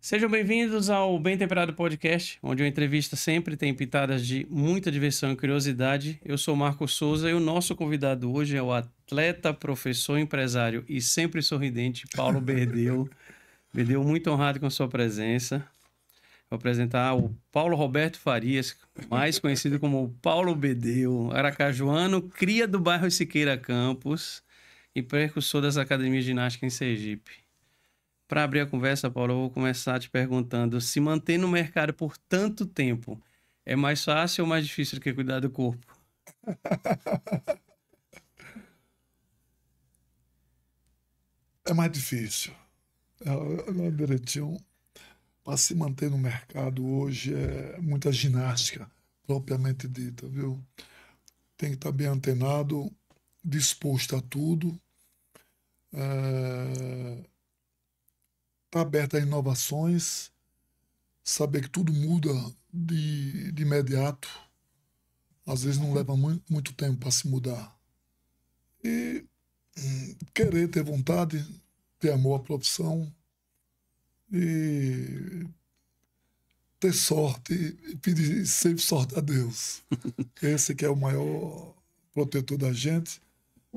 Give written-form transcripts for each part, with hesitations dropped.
Sejam bem-vindos ao Bem Temperado Podcast, onde uma entrevista sempre tem pitadas de muita diversão e curiosidade. Eu sou Marco Souza e o nosso convidado hoje é o atleta, professor, empresário e sempre sorridente Paulo Berdeu. Berdeu, muito honrado com sua presença. Vou apresentar o Paulo Roberto Farias, mais conhecido como Paulo Berdeu, aracajuano, cria do bairro Siqueira Campos e precursor das academias de ginástica em Sergipe. Para abrir a conversa, Paulo, eu vou começar te perguntando: se manter no mercado por tanto tempo é mais fácil ou mais difícil do que cuidar do corpo? É mais difícil. Direitinho, para se manter no mercado hoje é muita ginástica, propriamente dita, viu? Tem que estar bem antenado, disposto a tudo, estar aberto a inovações, saber que tudo muda de imediato. Às vezes não leva muito tempo para se mudar. E querer, ter vontade, ter amor à profissão e ter sorte e pedir sempre sorte a Deus. Esse que é o maior protetor da gente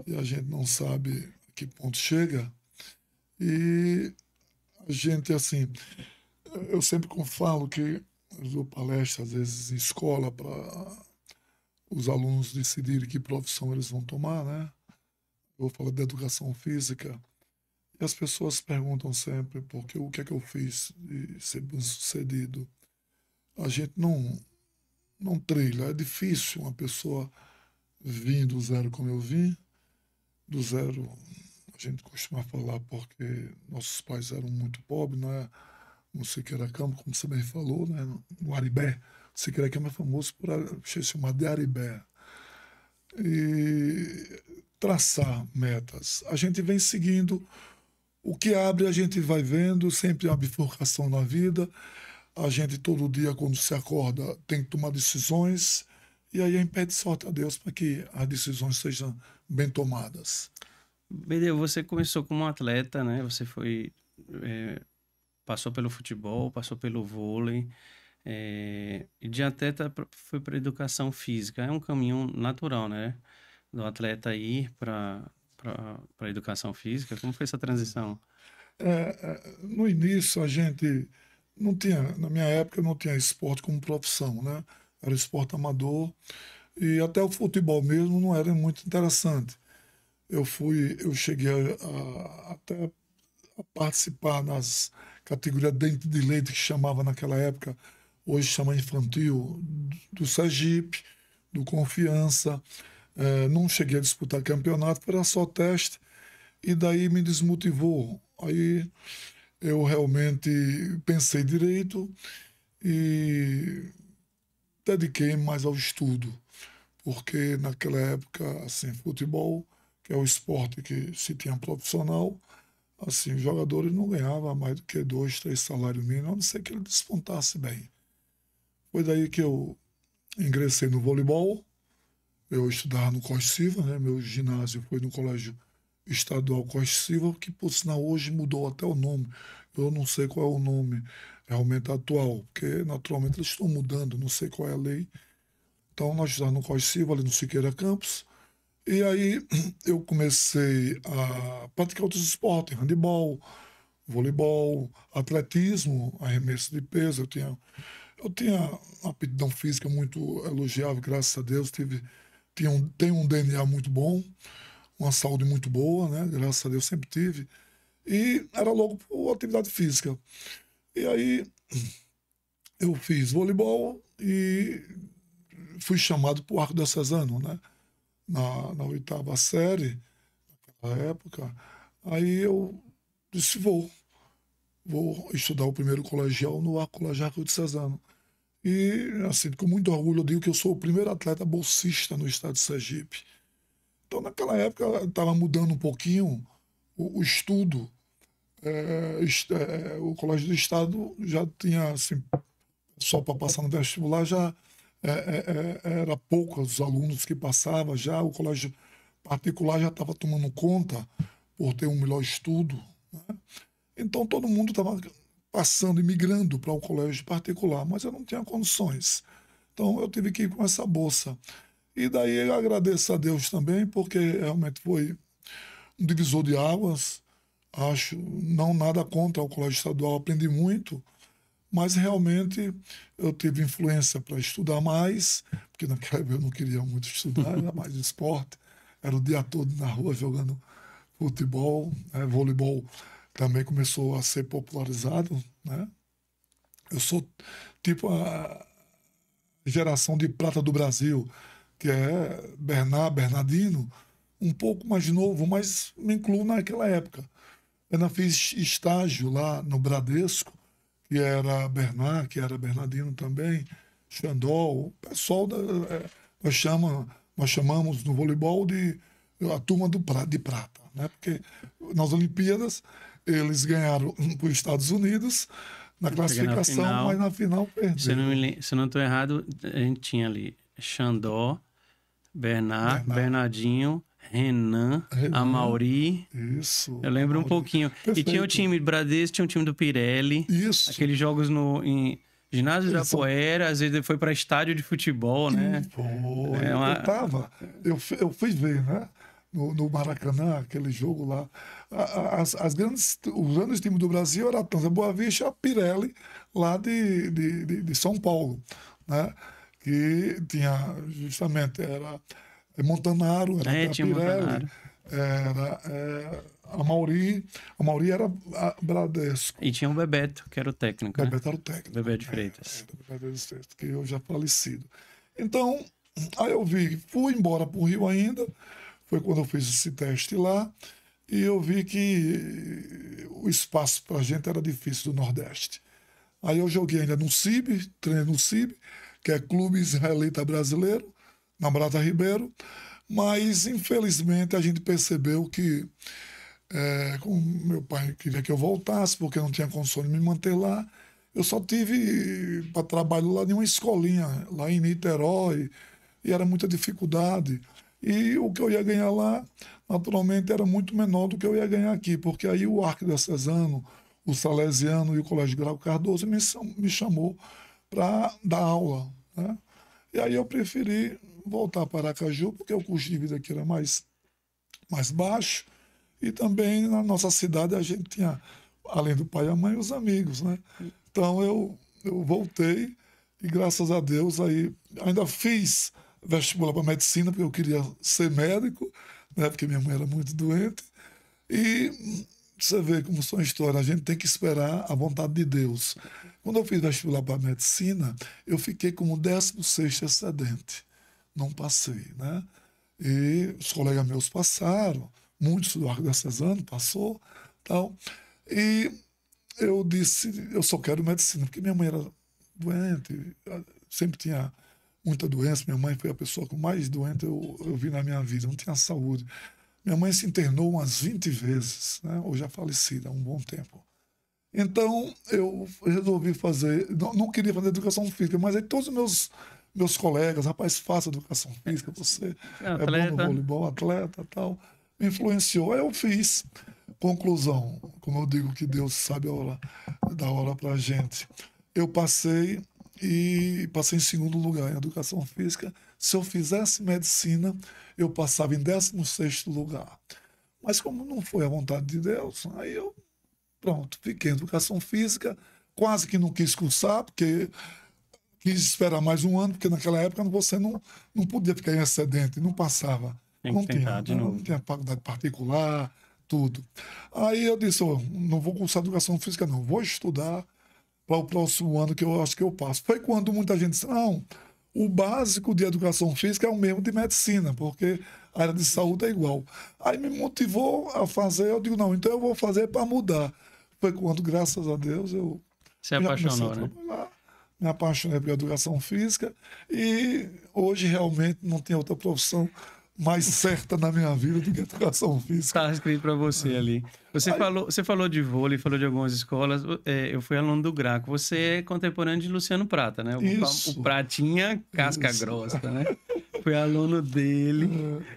e a gente não sabe a que ponto chega. E a gente, assim, eu sempre falo que eu dou palestra, às vezes, em escola, para os alunos decidirem que profissão eles vão tomar, né? Eu falo de educação física. E as pessoas perguntam sempre porque o que é que eu fiz de ser bem-sucedido. A gente não trilha. É difícil uma pessoa vir do zero como eu vim. Do zero, a gente costuma falar porque nossos pais eram muito pobres, né? No Siqueira Campos, como você bem falou, né? No Aribé. O Siqueira Campos é famoso por ser chamado de Aribé. E traçar metas. A gente vem seguindo o que abre, a gente vai vendo, sempre há bifurcação na vida. A gente todo dia, quando se acorda, tem que tomar decisões, e aí a gente pede sorte a Deus para que as decisões sejam bem tomadas. Berdeu, você começou como atleta, né? Você passou pelo futebol, passou pelo vôlei, e de atleta foi para educação física. É um caminho natural, né? Do atleta ir para a educação física. Como foi essa transição? No início, a gente não tinha, na minha época, não tinha esporte como profissão, né? Era esporte amador, e até o futebol mesmo não era muito interessante. Eu cheguei até a participar nas categorias dente de leite, que chamava naquela época, hoje chama infantil, do Sergipe, do Confiança. Não cheguei a disputar campeonato, era só teste, e daí me desmotivou. Aí eu realmente pensei direito e dediquei mais ao estudo, porque naquela época, assim, futebol, que é o esporte que se tinha profissional, assim, os jogadores não ganhavam mais do que 2, 3 salários mínimos, a não ser que ele despontasse bem. Foi daí que eu ingressei no voleibol. Eu estudava no Costa Silva, né? Meu ginásio foi no Colégio Estadual Costa Silva, que por sinal hoje mudou até o nome. Eu não sei qual é o nome realmente atual, porque naturalmente eles estão mudando, não sei qual é a lei. Então nós estávamos no Costa Silva, ali no Siqueira Campos, e aí eu comecei a praticar outros esportes, handebol, voleibol, atletismo, arremesso de peso. Eu tinha uma aptidão física muito elogiável, graças a Deus. Tenho um DNA muito bom, uma saúde muito boa, né? Graças a Deus sempre tive. E era louco por atividade física. E aí eu fiz voleibol e fui chamado para o Arco Diocesano, né? Na oitava série, na época. Aí eu disse, vou estudar o primeiro colegial no Colégio Diocesano. E, assim, com muito orgulho, eu digo que eu sou o primeiro atleta bolsista no estado de Sergipe. Então, naquela época, estava mudando um pouquinho o estudo. O Colégio do Estado já tinha, assim, só para passar no vestibular, já era poucos os alunos que passavam, já o colégio particular já estava tomando conta por ter um melhor estudo, né? Então, todo mundo estava passando e migrando para um colégio particular, mas eu não tinha condições. Então eu tive que ir com essa bolsa. E daí eu agradeço a Deus também, porque realmente foi um divisor de águas. Acho, não nada contra o colégio estadual, aprendi muito, mas realmente eu tive influência para estudar mais, porque naquela época eu não queria muito estudar, era mais esporte, era o dia todo na rua jogando futebol, né? Voleibol também começou a ser popularizado, né? Eu sou tipo a geração de prata do Brasil, que é Bernardino, um pouco mais novo, mas me incluo naquela época. Eu ainda fiz estágio lá no Bradesco, que era Bernard, que era Bernardino também, Xandol, o pessoal nós chamamos no voleibol de a turma de prata, né? Porque nas Olimpíadas eles ganharam para os Estados Unidos na classificação, mas na final perderam. Se eu não estou errado, a gente tinha ali Xandó, Bernardinho, Renan, Amaury. Isso. Eu lembro um pouquinho. Perfeito. E tinha o time do Bradesco, tinha o time do Pirelli. Isso. Aqueles jogos em ginásio da Poeira, às vezes foi para estádio de futebol, né? Eu fui ver, né? No Maracanã, aquele jogo lá. Os grandes times do Brasil eram tanto a Boa Vista e a Pirelli, lá de São Paulo, né? Que tinha justamente, era Montanaro, era a Pirelli, era a Mauri era a Bradesco. E tinha o Bebeto, que era o técnico. Bebeto era o técnico. Bebeto de Freitas. Bebeto de Freitas, que eu já falecido. Então, aí fui embora para o Rio ainda, foi quando eu fiz esse teste lá, e eu vi que o espaço para a gente era difícil do Nordeste. Aí eu joguei ainda no CIB, treinei no CIB, que é Clube Israelita Brasileiro, na Brata Ribeiro, mas infelizmente a gente percebeu que como meu pai queria que eu voltasse, porque não tinha condições de me manter lá, eu só tive para trabalho lá em uma escolinha, lá em Niterói, e era muita dificuldade. E o que eu ia ganhar lá, naturalmente, era muito menor do que eu ia ganhar aqui, porque aí o Arquidiocesano, o Salesiano e o Colégio Grau Cardoso me chamou para dar aula, né? E aí eu preferi voltar para Aracaju, porque o custo de vida aqui era mais baixo, e também na nossa cidade a gente tinha, além do pai e a mãe, os amigos, né? Então eu voltei e graças a Deus aí ainda fiz vestibular para medicina, porque eu queria ser médico, né? Porque minha mãe era muito doente. E você vê como são histórias, a gente tem que esperar a vontade de Deus. Quando eu fiz vestibular para medicina, eu fiquei como 16º excedente. Não passei, né? E os colegas meus passaram, muitos do Arquidiocesano passou, tal. E eu disse, eu só quero medicina, porque minha mãe era doente, sempre tinha muita doença. Minha mãe foi a pessoa com mais doente eu vi na minha vida, não tinha saúde. Minha mãe se internou umas 20 vezes, né? Hoje é falecida há um bom tempo. Então, eu resolvi fazer, não queria fazer educação física, mas aí todos os meus colegas, rapaz, faça educação física, você é bom no voleibol, atleta tal, me influenciou. Aí eu fiz. Conclusão, como eu digo que Deus sabe da hora pra gente. Eu passei em segundo lugar em educação física. Se eu fizesse medicina, eu passava em 16º lugar. Mas como não foi a vontade de Deus, aí eu, pronto, fiquei em educação física, quase que não quis cursar, porque quis esperar mais um ano, porque naquela época você não podia ficar em excedente, não passava. Não tinha faculdade particular, tudo. Aí eu disse, não vou cursar educação física não, vou estudar para o próximo ano que eu acho que eu passo. Foi quando muita gente disse, não, o básico de educação física é o mesmo de medicina, porque a área de saúde é igual. Aí me motivou a fazer, eu digo, não, então eu vou fazer para mudar. Foi quando, graças a Deus, eu se apaixonou, né? Me apaixonei pela educação física e hoje realmente não tem outra profissão mais certa na minha vida do que educação física. Está escrito para você ali. Você falou de vôlei, falou de algumas escolas. Eu fui aluno do Graco. Você é contemporâneo de Luciano Prata, né? O Pratinha casca grossa, né? Fui aluno dele.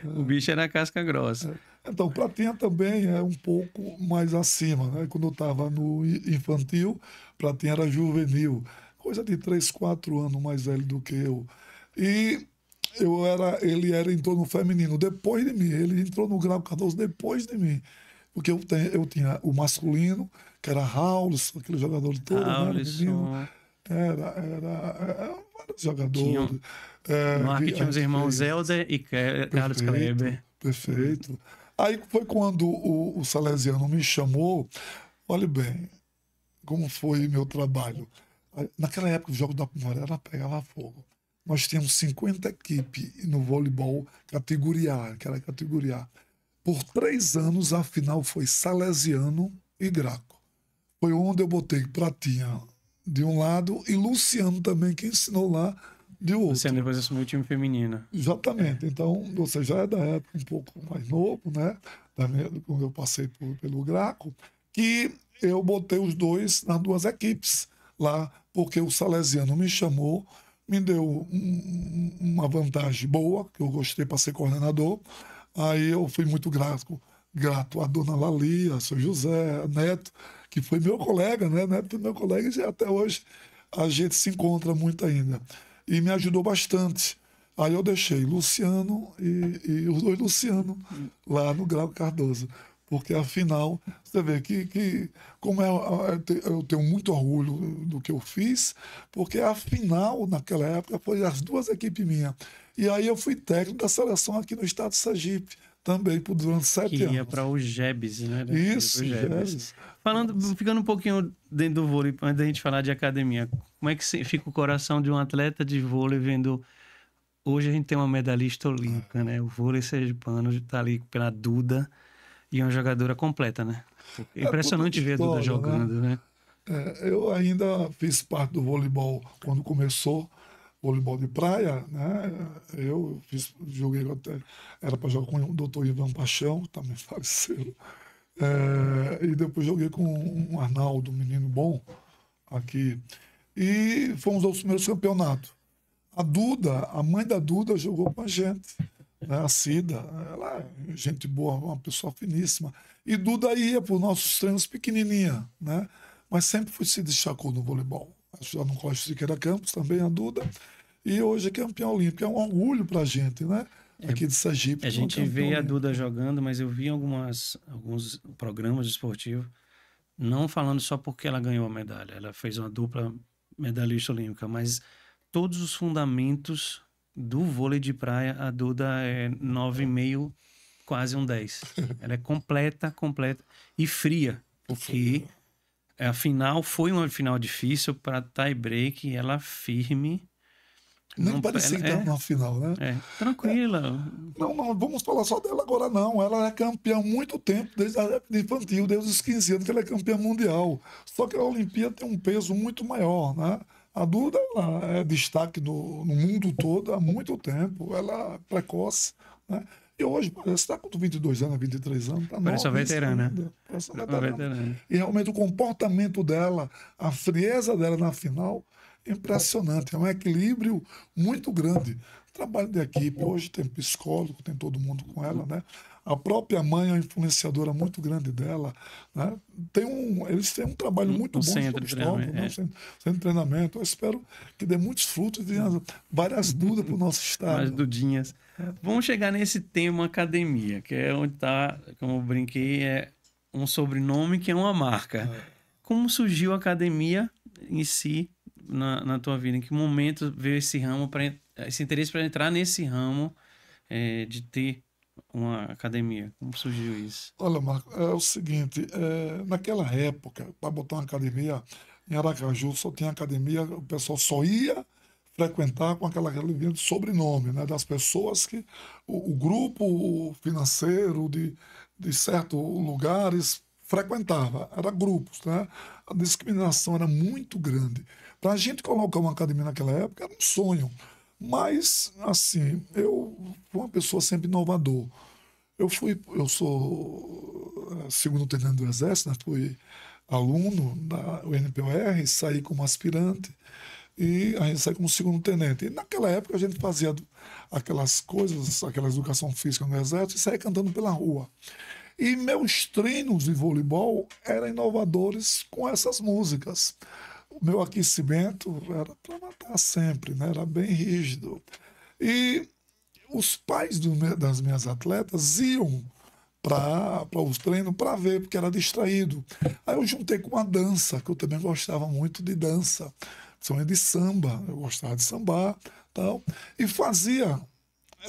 O bicho era casca grossa. Então, Pratinha também é um pouco mais acima, né? Quando eu estava no infantil, Pratinha era juvenil, coisa de 3, 4 anos mais velho do que eu. E ele era entrou no feminino depois de mim, ele entrou no Grau Cardoso depois de mim. Porque eu tinha o masculino, que era Raul, aquele jogador todo, né? Era menino, Alisson. era vários Tinha, jogadores. no Arque A tinha os gente irmãos fez. Helder e Carlos Perfeito, Kleber. perfeito. Aí foi quando o Salesiano me chamou. Olha bem, como foi meu trabalho. Naquela época, o jogo da Primavera pegava fogo. Nós tínhamos 50 equipes no voleibol categoria A, aquela categoria A. Por 3 anos, a final foi Salesiano e Graco. Foi onde eu botei Pratinha de um lado e Luciano também, que ensinou lá, de Luciano outro. depois assumiu o time feminino. É. Exatamente. Então, você já é da época um pouco mais novo, né? Quando eu passei pelo Graco, que eu botei os dois nas duas equipes lá, porque o Salesiano me chamou, me deu uma vantagem boa, que eu gostei para ser coordenador. Aí eu fui muito grato à dona Lalia, ao seu José, Neto, que foi meu colega, né? Neto foi meu colega e até hoje a gente se encontra muito ainda. E me ajudou bastante. Aí eu deixei Luciano e os dois Luciano lá no Grau Cardoso. Porque afinal, você vê que como eu tenho muito orgulho do que eu fiz, porque afinal, naquela época, foi as duas equipes minhas. E aí eu fui técnico da seleção aqui no estado de Sergipe, também durante Que 7 ia anos. para o Gebs, né? Isso, Pro Gebs. Gélis. Falando, ficando um pouquinho dentro do vôlei, antes da gente falar de academia, como é que fica o coração de um atleta de vôlei vendo. Hoje a gente tem uma medalhista olímpica, né? O vôlei sergipano está ali pela Duda e é uma jogadora completa, né? É É tudo impressionante ver a Duda história, né? jogando, né? Eu ainda fiz parte do voleibol quando começou, voleibol de praia, né? Joguei até, era para jogar com o doutor Ivan Paixão, também faleceu. E depois joguei com um Arnaldo, um menino bom, aqui. E fomos aos primeiros campeonatos. A Duda, a mãe da Duda, jogou com a gente, né? A Cida, ela é gente boa, uma pessoa finíssima. E Duda ia para os nossos treinos pequenininha, né? Mas sempre se destacou no voleibol. Já no Colégio Siqueira Campos também, a Duda. E hoje é campeã olímpica. É um orgulho para a gente, né? Aqui de Sergipe, A ter uma gente campeã vê a Duda olímpica. jogando, mas eu vi alguns programas esportivos, não falando só porque ela ganhou a medalha, ela fez uma dupla medalhista olímpica, mas todos os fundamentos do vôlei de praia, a Duda é 9,5, quase um 10. Ela é completa, completa e fria, porque a final foi uma final difícil para tie break, e ela firme, Nem não, ela parecia que estava na final, né? tranquila. Não, não vamos falar só dela agora, não. Ela é campeã há muito tempo, desde a época infantil, desde os 15 anos que ela é campeã mundial. Só que a Olimpíada tem um peso muito maior, né? A Duda ela é destaque no mundo todo há muito tempo. Ela é precoce, né? E hoje parece que está com 22 anos, 23 anos, está Parece uma novíssima veterana. ainda. Parece uma Uma veterana. veterana. E realmente o comportamento dela, a frieza dela na final, impressionante. É um equilíbrio muito grande. Trabalho de equipe, hoje tem psicólogo, tem todo mundo com ela, né? A própria mãe é uma influenciadora muito grande dela, né? Eles têm um trabalho muito Um bom de centro de história, treinamento. né? Centro de treinamento. Eu espero que dê muitos frutos e venha várias dúvidas para o nosso Mais estado. dudinhas. Vamos chegar nesse tema academia, que é onde está, como eu brinquei, é um sobrenome que é uma marca. Como surgiu a academia em si na tua vida? Em que momento veio esse ramo, esse interesse para entrar nesse ramo de ter uma academia? Como surgiu isso? Olha, Marco, é o seguinte, naquela época, para botar uma academia em Aracaju, só tinha academia, o pessoal só ia frequentar com aquela academia de sobrenome, né? Das pessoas que o grupo financeiro de certos lugares frequentava, era grupos, né? A discriminação era muito grande. Para a gente colocar uma academia naquela época era um sonho, mas, assim, eu fui uma pessoa sempre inovador. Eu sou segundo tenente do Exército, né? Fui aluno da UNPOR, saí como aspirante. e a gente sai como segundo tenente. E naquela época a gente fazia aquelas coisas, aquela educação física no exército e saía cantando pela rua. E meus treinos de voleibol eram inovadores com essas músicas. O meu aquecimento era para matar sempre, né? Era bem rígido. E os pais das minhas atletas iam para os treinos para ver, porque era distraído. Aí eu juntei com a dança, que eu também gostava muito de dança, principalmente de samba, eu gostava de sambar, tal, e fazia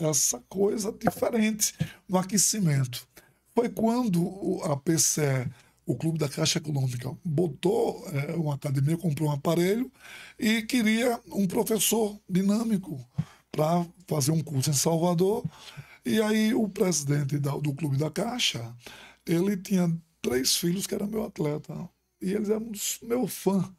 essa coisa diferente no aquecimento. Foi quando a PCE, o Clube da Caixa Econômica, botou uma academia, comprou um aparelho e queria um professor dinâmico para fazer um curso em Salvador. E aí o presidente do Clube da Caixa, ele tinha 3 filhos que eram meu atleta. E eles eram meu fã,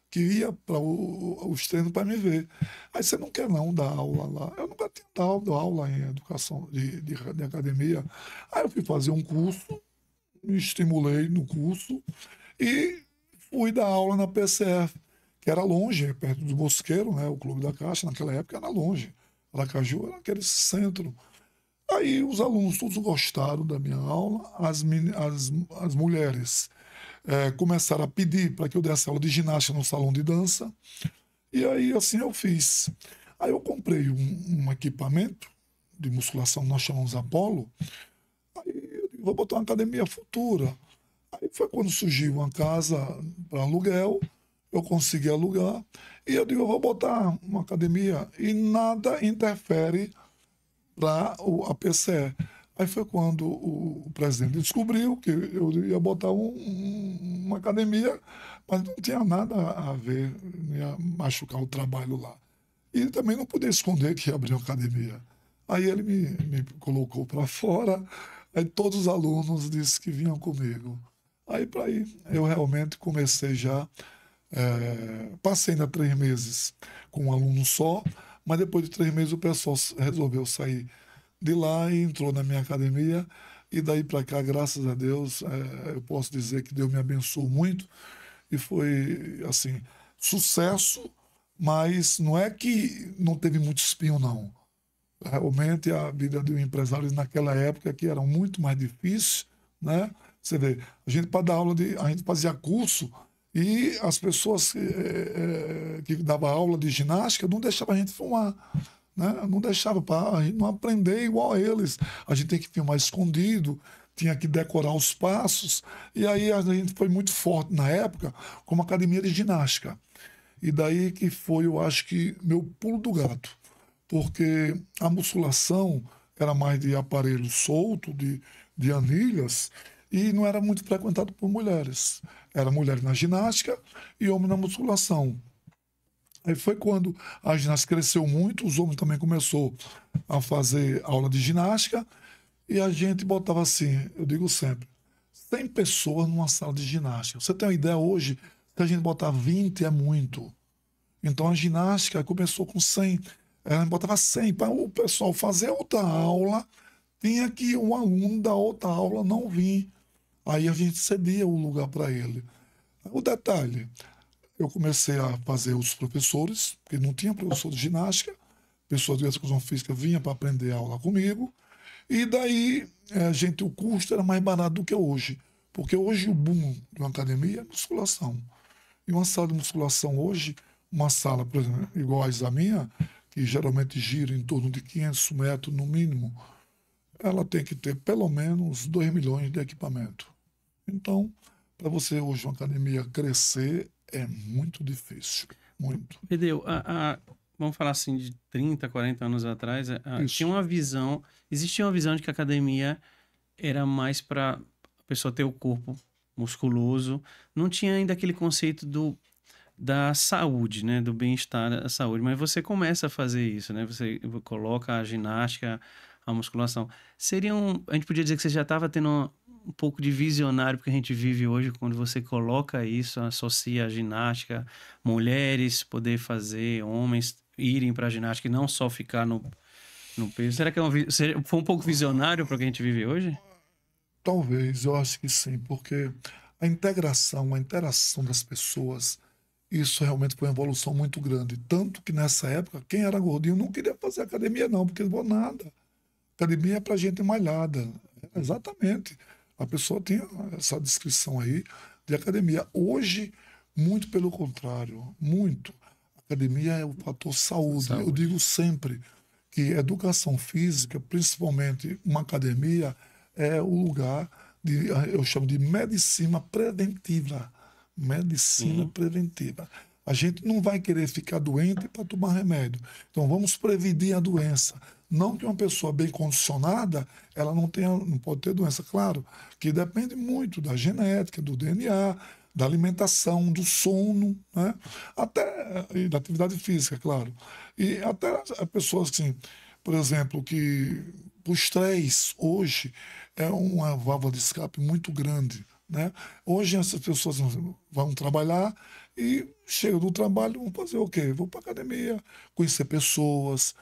que ia para os treinos para me ver. Aí você não quer não dar aula lá. Eu nunca tinha dado aula em educação de academia. Aí eu fui fazer um curso, me estimulei no curso e fui dar aula na PCF, que era longe, perto do Bosqueiro, né? O Clube da Caixa, naquela época era longe. Aracaju era aquele centro. Aí os alunos todos gostaram da minha aula, as mulheres começaram a pedir para que eu desse aula de ginástica no salão de dança, e aí assim eu fiz. Aí eu comprei um equipamento de musculação, nós chamamos Apollo, aí eu digo, vou botar uma academia futura. Aí foi quando surgiu uma casa para aluguel, eu consegui alugar, e eu digo, eu vou botar uma academia, e nada interfere para a PCE. Aí foi quando o presidente descobriu que eu ia botar uma academia, mas não tinha nada a ver, não ia machucar o trabalho lá. E também não podia esconder que ia abrir uma academia. Aí ele me colocou para fora, aí todos os alunos disseram que vinham comigo. Aí para aí eu realmente comecei já, passei ainda 3 meses com um aluno só, mas depois de 3 meses o pessoal resolveu sair de lá e entrou na minha academia. E daí para cá, graças a Deus, eu posso dizer que Deus me abençoou muito. E foi, assim, sucesso, mas não é que não teve muito espinho, não. Realmente a vida de um empresário naquela época que era muito mais difícil, né? Você vê, a gente para dar aula a gente fazia curso e as pessoas que davam aula de ginástica não deixavam a gente fumar, né? Não deixava para a gente não aprender igual a eles. A gente tem que filmar escondido, tinha que decorar os passos. E aí a gente foi muito forte na época como academia de ginástica. E daí que foi, eu acho que, meu pulo do gato. Porque a musculação era mais de aparelho solto, de anilhas, e não era muito frequentado por mulheres. Era mulher na ginástica e homem na musculação. Aí foi quando a ginástica cresceu muito, os homens também começou a fazer aula de ginástica, e a gente botava assim, eu digo sempre, 100 pessoas numa sala de ginástica. Você tem uma ideia hoje, se a gente botar 20 é muito. Então a ginástica começou com 100. A gente botava 100 para o pessoal fazer outra aula, tinha que um aluno da outra aula não vir. Aí a gente cedia o lugar para ele. O detalhe, eu comecei a fazer os professores, porque não tinha professor de ginástica, pessoas de educação física vinha para aprender aula comigo, e daí o custo era mais barato do que hoje, porque hoje o boom de uma academia é musculação. E uma sala de musculação hoje, uma sala, por exemplo, igual a minha, que geralmente gira em torno de 500 metros no mínimo, ela tem que ter pelo menos 2 milhões de equipamento. Então, para você hoje uma academia crescer, é muito difícil, muito. Entendeu? Vamos falar assim, de 30, 40 anos atrás, tinha uma visão, existia uma visão de que a academia era mais para a pessoa ter o corpo musculoso, não tinha ainda aquele conceito da saúde, né? Do bem-estar, da saúde, mas você começa a fazer isso, né? Você coloca a ginástica, a musculação. A gente podia dizer que você já estava tendo um pouco de visionário porque a gente vive hoje, quando você coloca isso, associa a ginástica, mulheres poder fazer, homens irem para a ginástica e não só ficar no peso. Será que foi um pouco visionário para o que a gente vive hoje? Talvez, eu acho que sim, porque a interação das pessoas Isso realmente foi uma evolução muito grande. Tanto que nessa época, quem era gordinho não queria fazer academia, não, porque não vou nada. Academia é para gente malhada. Exatamente. A pessoa tinha essa descrição aí de academia. Hoje, muito pelo contrário, muito. Academia é o fator saúde. Eu Saúde. digo sempre que educação física, principalmente uma academia, é o lugar de, eu chamo de medicina preventiva. Medicina Sim. preventiva. A gente não vai querer ficar doente para tomar remédio. Então vamos prevenir a doença. Não que uma pessoa bem condicionada, ela não tenha, não pode ter doença. Claro, que depende muito da genética, do DNA, da alimentação, do sono, né? Até e da atividade física, claro. E até as pessoas assim, por exemplo, que o estresse hoje é uma válvula de escape muito grande, né? Hoje essas pessoas vão trabalhar e chegam do trabalho, vão fazer o quê? Vão para academia, conhecer pessoas,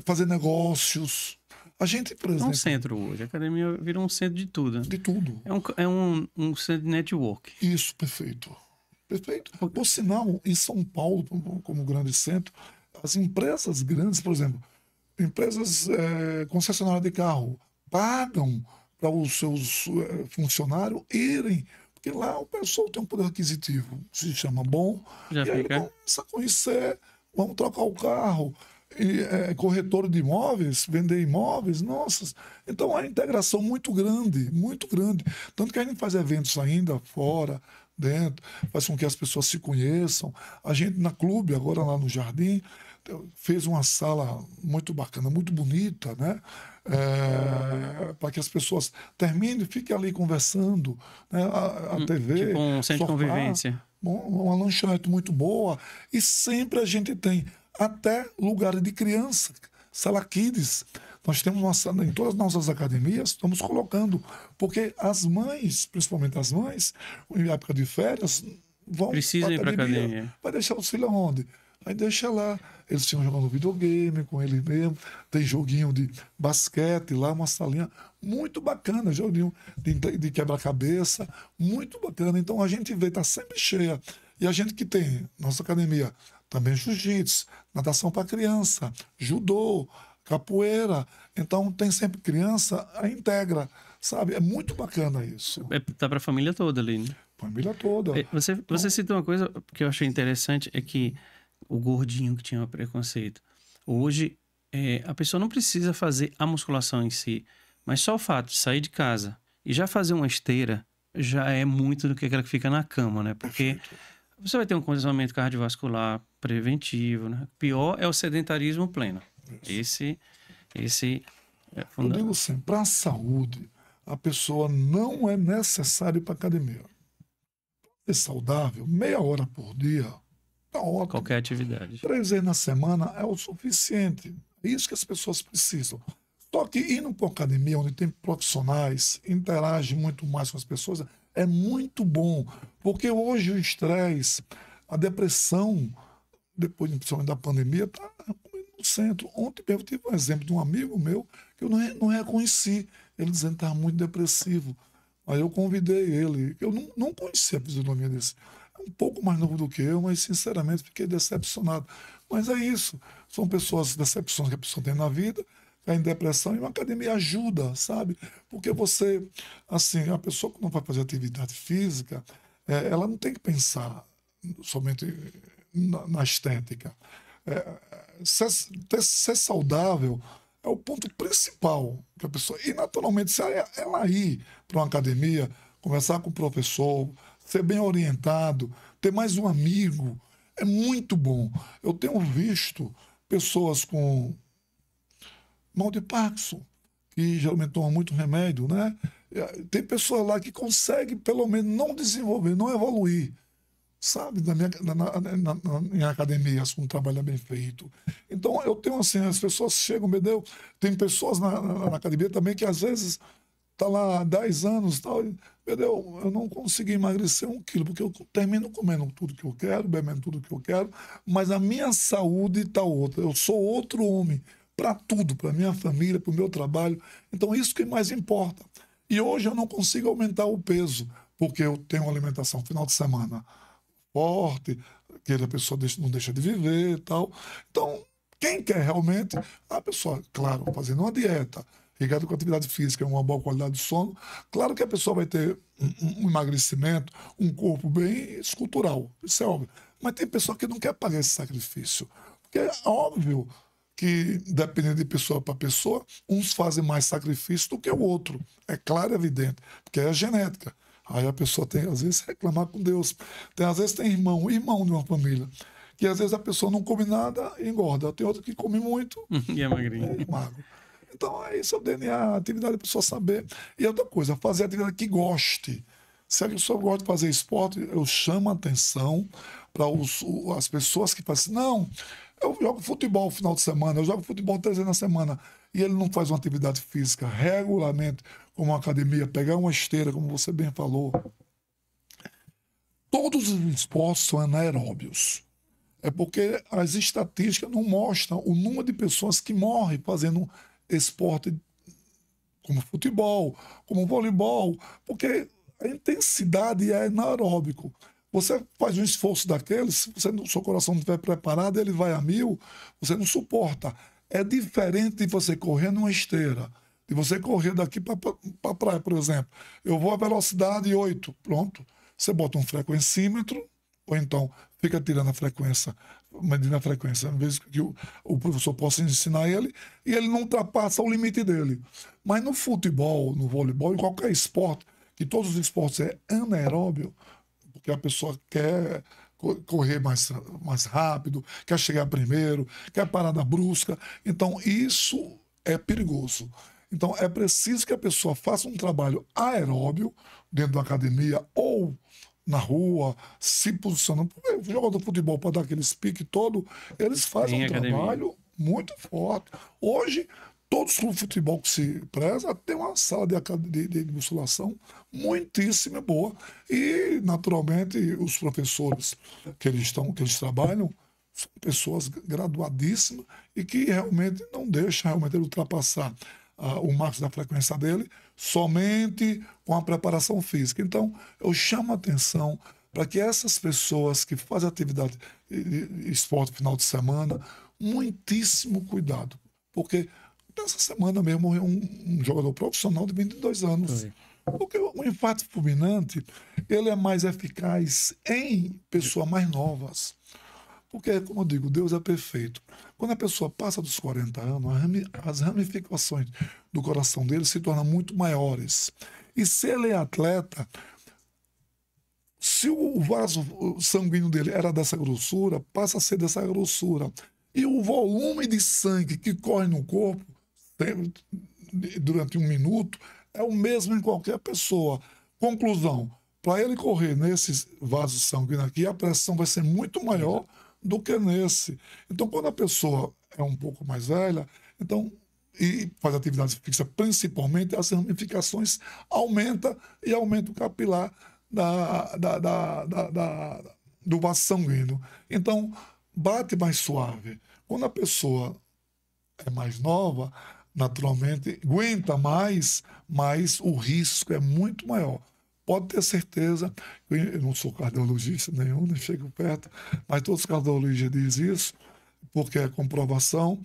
fazer negócios. A gente, por É um exemplo, centro hoje. A academia virou um centro de tudo, né? de tudo. É um centro de network. Isso, perfeito. Perfeito. Por- Por sinal, em São Paulo, como grande centro, as empresas grandes, por exemplo, empresas concessionárias de carro, pagam para os seus funcionários irem, porque lá o pessoal tem um poder aquisitivo, se chama bom, Já e aí ele fica. começa a conhecer, vamos trocar o carro, e, corretor de imóveis, vender imóveis, nossa. Então a integração muito grande, muito grande. Tanto que a gente faz eventos ainda fora, dentro, faz com que as pessoas se conheçam. A gente na clube, agora lá no Jardim, fez uma sala muito bacana, muito bonita, né? Para que as pessoas terminem e fiquem ali conversando, né? A Tipo TV, um centro de sofá, convivência. bom, uma lanchonete muito boa. E sempre a gente tem até lugares de criança, sala kids. Nós temos uma sala, em todas as nossas academias, estamos colocando, porque as mães, principalmente as mães, em época de férias, vão para Precisa a ir para academia. academia. Vai deixar os filhos aonde? Aí deixa lá. Eles ficam jogando videogame com ele mesmo. Tem joguinho de basquete lá, uma salinha muito bacana, joguinho de quebra-cabeça, muito bacana. Então a gente vê, está sempre cheia. E a gente que tem, nossa academia, também jiu-jitsu, natação para criança, judô, capoeira. Então tem sempre criança, a integra, sabe? É muito bacana isso. Tá para a família toda ali, né? Família toda. Você citou uma coisa que eu achei interessante, é que o gordinho que tinha preconceito. Hoje, a pessoa não precisa fazer a musculação em si, mas só o fato de sair de casa e já fazer uma esteira já é muito do que aquela que fica na cama, né? Porque Perfeito. você vai ter um condicionamento cardiovascular preventivo, né? Pior é o sedentarismo pleno. Esse é Eu fundamental. digo assim, para a saúde, a pessoa não é necessário ir para academia. Ser saudável, meia hora por dia, tá ótimo. Qualquer atividade. 3 vezes na semana é o suficiente. É isso que as pessoas precisam. Só que indo para uma academia onde tem profissionais, interage muito mais com as pessoas, é muito bom. Porque hoje o estresse, a depressão, depois principalmente da pandemia, está no centro. Ontem mesmo tive um exemplo de um amigo meu que eu não reconheci. Ele dizendo que estava muito depressivo. Aí eu convidei ele. Eu não conhecia a fisionomia desse. É um pouco mais novo do que eu, mas sinceramente fiquei decepcionado. Mas é isso. São pessoas, decepções que a pessoa tem na vida, cai em depressão, e uma academia ajuda, sabe? Porque você, assim, a pessoa que não vai fazer atividade física, ela não tem que pensar somente na estética. Ser saudável é o ponto principal que a pessoa. E naturalmente, se ela ir para uma academia, conversar com o professor, ser bem orientado, ter mais um amigo, é muito bom. Eu tenho visto pessoas com mal de Parkinson, que geralmente tomam muito remédio, né? Tem pessoas lá que conseguem, pelo menos, não desenvolver, não evoluir, sabe, em academias, com um trabalho bem feito. Então, eu tenho assim, as pessoas chegam, meu Deus, tem pessoas na academia também que às vezes tá lá há 10 anos, tal, e, meu Deus, eu não consegui emagrecer 1 quilo, porque eu termino comendo tudo que eu quero, bebendo tudo que eu quero, mas a minha saúde está outra. Eu sou outro homem para tudo, para minha família, para o meu trabalho. Então, isso que mais importa. E hoje eu não consigo aumentar o peso, porque eu tenho uma alimentação final de semana forte, que a pessoa não deixa de viver e tal. Então, quem quer realmente, a pessoa, claro, fazendo uma dieta, ligado com atividade física, uma boa qualidade de sono, claro que a pessoa vai ter um emagrecimento, um corpo bem escultural, isso é óbvio. Mas tem pessoa que não quer pagar esse sacrifício. Porque é óbvio que, dependendo de pessoa para pessoa, uns fazem mais sacrifício do que o outro. É claro e evidente, porque é a genética. Aí a pessoa tem, às vezes, reclamar com Deus. Às vezes tem irmão de uma família, que às vezes a pessoa não come nada e engorda. Tem outro que come muito E é magrinho. e é magro. Então, é isso, é o DNA, a atividade, a pessoa saber. E outra coisa, fazer atividade que goste. Se a pessoa gosta de fazer esporte, eu chamo a atenção para as pessoas que fazem assim, não, eu jogo futebol no final de semana, eu jogo futebol 3 vezes na semana, e ele não faz uma atividade física regularmente, como uma academia, pegar uma esteira, como você bem falou. Todos os esportes são anaeróbios. É porque as estatísticas não mostram o número de pessoas que morrem fazendo esporte como futebol, como voleibol, porque a intensidade é anaeróbico. Você faz um esforço daquele, se você, seu coração não estiver preparado, ele vai a 1000, você não suporta. É diferente de você correr numa esteira, de você correr daqui para a praia, por exemplo. Eu vou a velocidade 8, pronto. Você bota um frequencímetro, ou então fica tirando a frequência, medindo a frequência, em vez que o professor possa ensinar ele, e ele não ultrapassa o limite dele. Mas no futebol, no voleibol, em qualquer esporte, que todos os esportes é anaeróbio, porque a pessoa quer correr mais rápido, quer chegar primeiro, quer parada brusca. Então, isso é perigoso. Então, é preciso que a pessoa faça um trabalho aeróbio dentro da academia ou na rua, se posicionando. Porque o jogador de futebol, para dar aquele pique todo, eles fazem Em um academia. trabalho muito forte. Hoje, todos os clubes de futebol que se preza tem uma sala de musculação muitíssimo boa. E, naturalmente, os professores que eles trabalham são pessoas graduadíssimas e que realmente não deixam realmente ele ultrapassar o máximo da frequência dele somente com a preparação física. Então, eu chamo a atenção para que essas pessoas que fazem atividade de esporte no final de semana, muitíssimo cuidado. Porque nessa semana mesmo morreu um jogador profissional de 22 anos. Foi. Porque o infarto fulminante, ele é mais eficaz em pessoas mais novas. Porque, como eu digo, Deus é perfeito. Quando a pessoa passa dos 40 anos, as ramificações do coração dele se tornam muito maiores. E se ele é atleta, se o vaso sanguíneo dele era dessa grossura, passa a ser dessa grossura. E o volume de sangue que corre no corpo durante 1 minuto é o mesmo em qualquer pessoa. Conclusão, para ele correr nesses vasos sanguíneos aqui, a pressão vai ser muito maior do que nesse. Então, quando a pessoa é um pouco mais velha, então, e faz atividade fixa, principalmente, as ramificações aumentam e aumenta o capilar do vaso sanguíneo. Então, bate mais suave. Quando a pessoa é mais nova, naturalmente, aguenta mais, mas o risco é muito maior. Pode ter certeza, eu não sou cardiologista nenhum, nem chego perto, mas todos os cardiologistas dizem isso, porque é comprovação.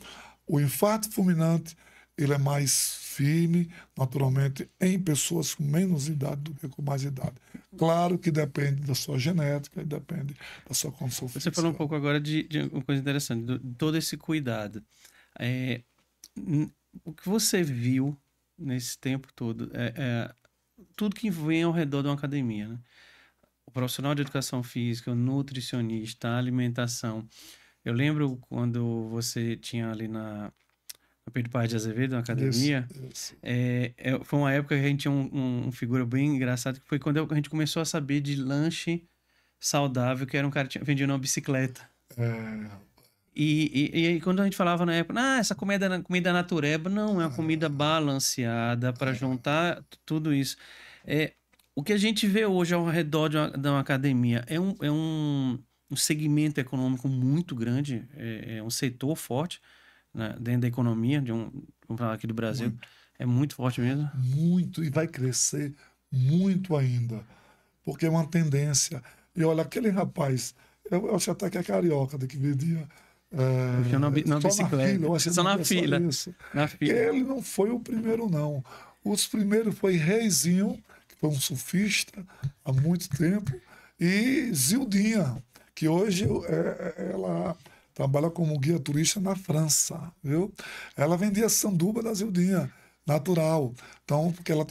O infarto fulminante, ele é mais firme, naturalmente, em pessoas com menos idade do que com mais idade. Claro que depende da sua genética e depende da sua condição Você física. falou um pouco agora de uma coisa interessante, de todo esse cuidado. É, o que você viu nesse tempo todo é tudo que vem ao redor de uma academia, né? O profissional de educação física, o nutricionista, a alimentação. Eu lembro quando você tinha ali na Pedro Paz de Azevedo, na Isso, academia, isso. foi uma época que a gente tinha um figura bem engraçado, que foi quando a gente começou a saber de lanche saudável, que era um cara que vendia uma bicicleta. É, E aí, quando a gente falava na época, essa comida natureba, não, é uma comida balanceada para juntar tudo isso. O que a gente vê hoje ao redor de uma academia um segmento econômico muito grande, é um setor forte, né, dentro da economia, vamos falar aqui do Brasil, muito, é muito forte mesmo. muito, e vai crescer muito ainda, porque é uma tendência. E olha, aquele rapaz, eu acho até que é carioca, de que vendia Eu tinha na só na bicicleta. fila, eu acho que Só não na é só fila. isso. Na fila. Ele não foi o primeiro, não. Os primeiros foi Reizinho, que foi um surfista há muito tempo, e Zildinha, que hoje ela trabalha como guia turista na França, viu? Ela vendia sanduba da Zildinha, natural. Então, porque ela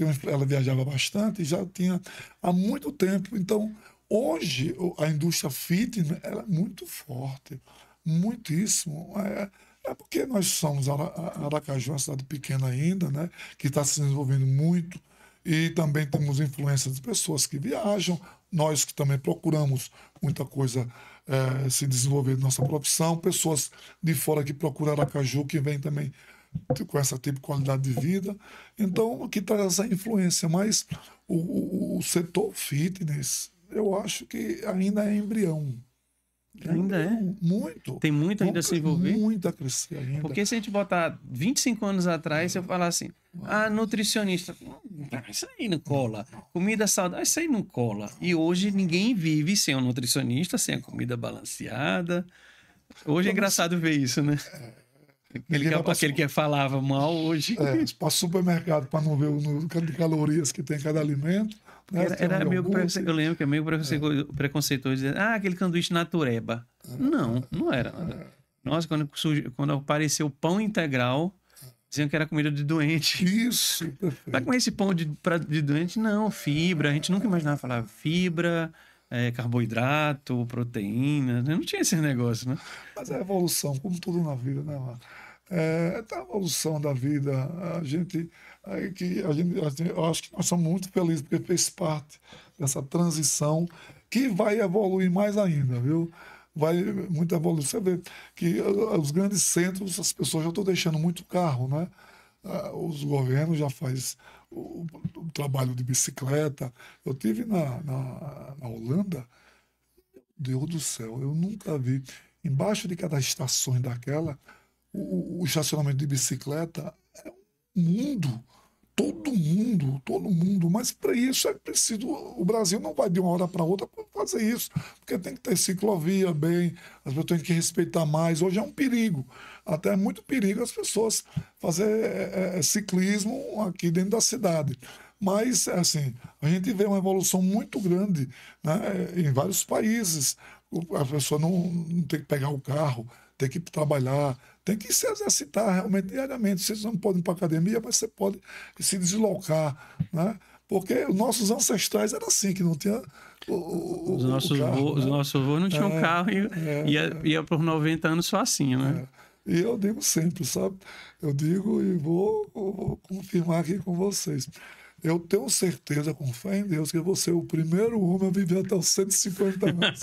viajava bastante e já tinha há muito tempo. Então, hoje a indústria fitness ela é muito forte, muitíssimo. É porque nós somos Aracaju, uma cidade pequena ainda, né? Que está se desenvolvendo muito. E também temos influência de pessoas que viajam, nós que também procuramos muita coisa se desenvolver na nossa profissão, pessoas de fora que procuram Aracaju, que vêm também com essa tipo de qualidade de vida. Então, que traz essa influência. Mas o setor fitness, eu acho que ainda é embrião. É Ainda é. embrião, muito. Tem muito ainda a se envolver. Muito a crescer ainda. Porque se a gente botar 25 anos atrás, se eu falar assim, nutricionista, isso aí não cola. Comida saudável, isso aí não cola. E hoje ninguém vive sem um nutricionista, sem a comida balanceada. Hoje é engraçado ver isso, né? Aquele que falava mal hoje. Para supermercado para não ver o número de calorias que tem cada alimento. Né? Era meio eu lembro que é meio preconceituoso dizer, aquele sanduíche natureba. Não era nada. Nossa, quando apareceu o pão integral, diziam que era comida de doente. Isso, perfeito. Vai comer esse pão de doente? Não, fibra. A gente nunca imaginava falar fibra, carboidrato, proteína. Não tinha esse negócio, né? Mas é a evolução, como tudo na vida, né, mano? É a evolução da vida. Eu acho que nós somos muito felizes porque fez parte dessa transição que vai evoluir mais ainda, viu? Vai muito evoluir. Você vê que os grandes centros, as pessoas já estão deixando muito carro, né? Os governos já fazem o trabalho de bicicleta. Eu tive na Holanda, Deus do céu, eu nunca vi. Embaixo de cada estação daquela, o estacionamento de bicicleta é um mundo. Todo mundo. Mas para isso é preciso. O Brasil não vai de uma hora para outra fazer isso, porque tem que ter ciclovia bem, as pessoas têm que respeitar mais. Hoje é um perigo, até é muito perigo as pessoas fazer ciclismo aqui dentro da cidade. Mas, assim, a gente vê uma evolução muito grande, né, em vários países. A pessoa não tem que pegar o carro, tem que trabalhar, tem que se exercitar realmente diariamente. Você não pode ir para a academia, mas você pode se deslocar, né? Porque os nossos ancestrais era assim, que não tinha os nossos carro, os né? nossos avós não tinham carro e ia por 90 anos só assim, né? E eu digo sempre, sabe? Eu digo e vou confirmar aqui com vocês. Eu tenho certeza, com fé em Deus, que eu vou ser o primeiro homem a viver até os 150 anos.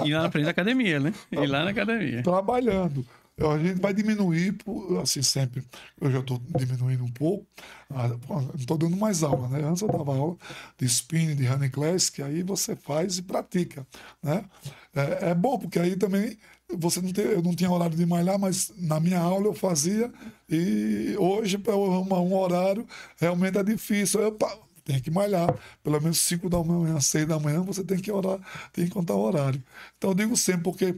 E lá na frente da academia, né? E lá na academia. Trabalhando. A gente vai diminuir, assim, sempre. Eu já estou diminuindo um pouco. Não estou dando mais aula, né? Antes eu dava aula de spinning, de running class, que aí você faz e pratica, né? É bom, porque aí também eu não tinha horário de malhar, mas na minha aula eu fazia. E hoje, para eu arrumar um horário, realmente é difícil. Tem que malhar. Pelo menos 5 da manhã, 6 da manhã, você tem que orar, tem que contar o horário. Então eu digo sempre, porque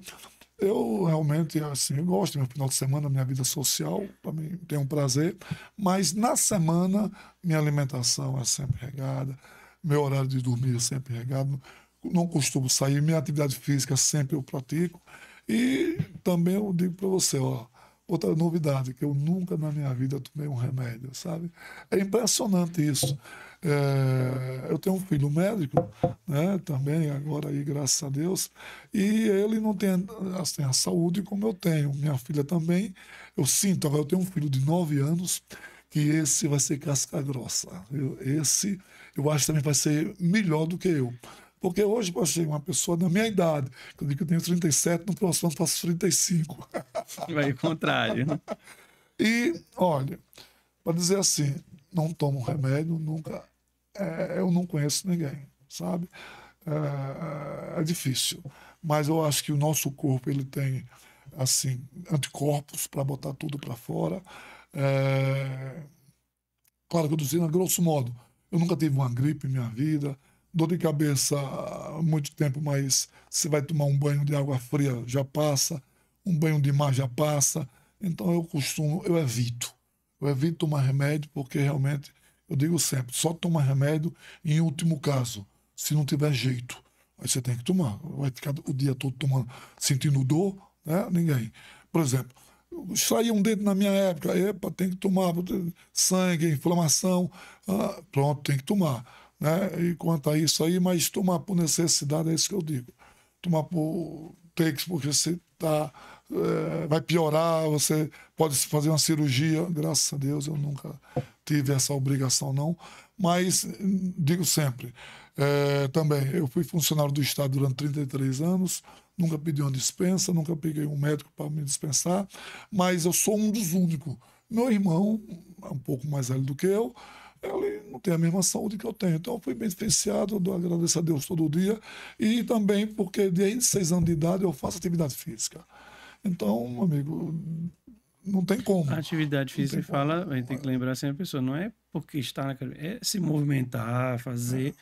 eu realmente, assim, eu gosto do meu final de semana, minha vida social, também tenho um prazer, mas na semana minha alimentação é sempre regada, meu horário de dormir é sempre regado, não costumo sair, minha atividade física sempre eu pratico, e também eu digo para você, ó, outra novidade, que eu nunca na minha vida tomei um remédio, sabe? É impressionante isso. Eu tenho um filho médico, né, também, agora aí, graças a Deus, e ele não tem assim, a saúde como eu tenho. Minha filha também, eu sinto, agora eu tenho um filho de 9 anos, que esse vai ser casca grossa. Esse, eu acho que também vai ser melhor do que eu. Porque hoje pode ser uma pessoa da minha idade, que eu digo que eu tenho 37, no próximo ano faço 35. Vai ao contrário, né? E, olha, para dizer assim, não tomo remédio, nunca. Eu não conheço ninguém, sabe? É difícil. Mas eu acho que o nosso corpo ele tem, assim, anticorpos para botar tudo para fora. Claro que eu estou dizendo a grosso modo. Eu nunca tive uma gripe em minha vida, dor de cabeça há muito tempo, mas você vai tomar um banho de água fria, já passa, um banho de mar já passa. Então eu evito. Eu evito tomar remédio porque realmente, eu digo sempre, só toma remédio em último caso, se não tiver jeito. Aí você tem que tomar. Vai ficar o dia todo tomando, sentindo dor, né? Ninguém. Por exemplo, saía um dente na minha época, epa, tem que tomar sangue, inflamação, pronto, tem que tomar, né? E quanto a isso aí, mas tomar por necessidade, é isso que eu digo. Tomar por ter que, porque você tá, vai piorar, você pode fazer uma cirurgia, graças a Deus eu nunca tive essa obrigação não, mas digo sempre, também, eu fui funcionário do Estado durante 33 anos, nunca pedi uma dispensa, nunca peguei um médico para me dispensar, mas eu sou um dos únicos. Meu irmão é um pouco mais velho do que eu, ele não tem a mesma saúde que eu tenho. Então, eu fui beneficiado, eu agradeço a Deus todo dia, e também porque desde 6 anos de idade eu faço atividade física. Então, meu amigo, não tem A como. atividade Não física tem fala, como. a gente tem que lembrar sempre a pessoa, não é porque está na academia, é se movimentar, fazer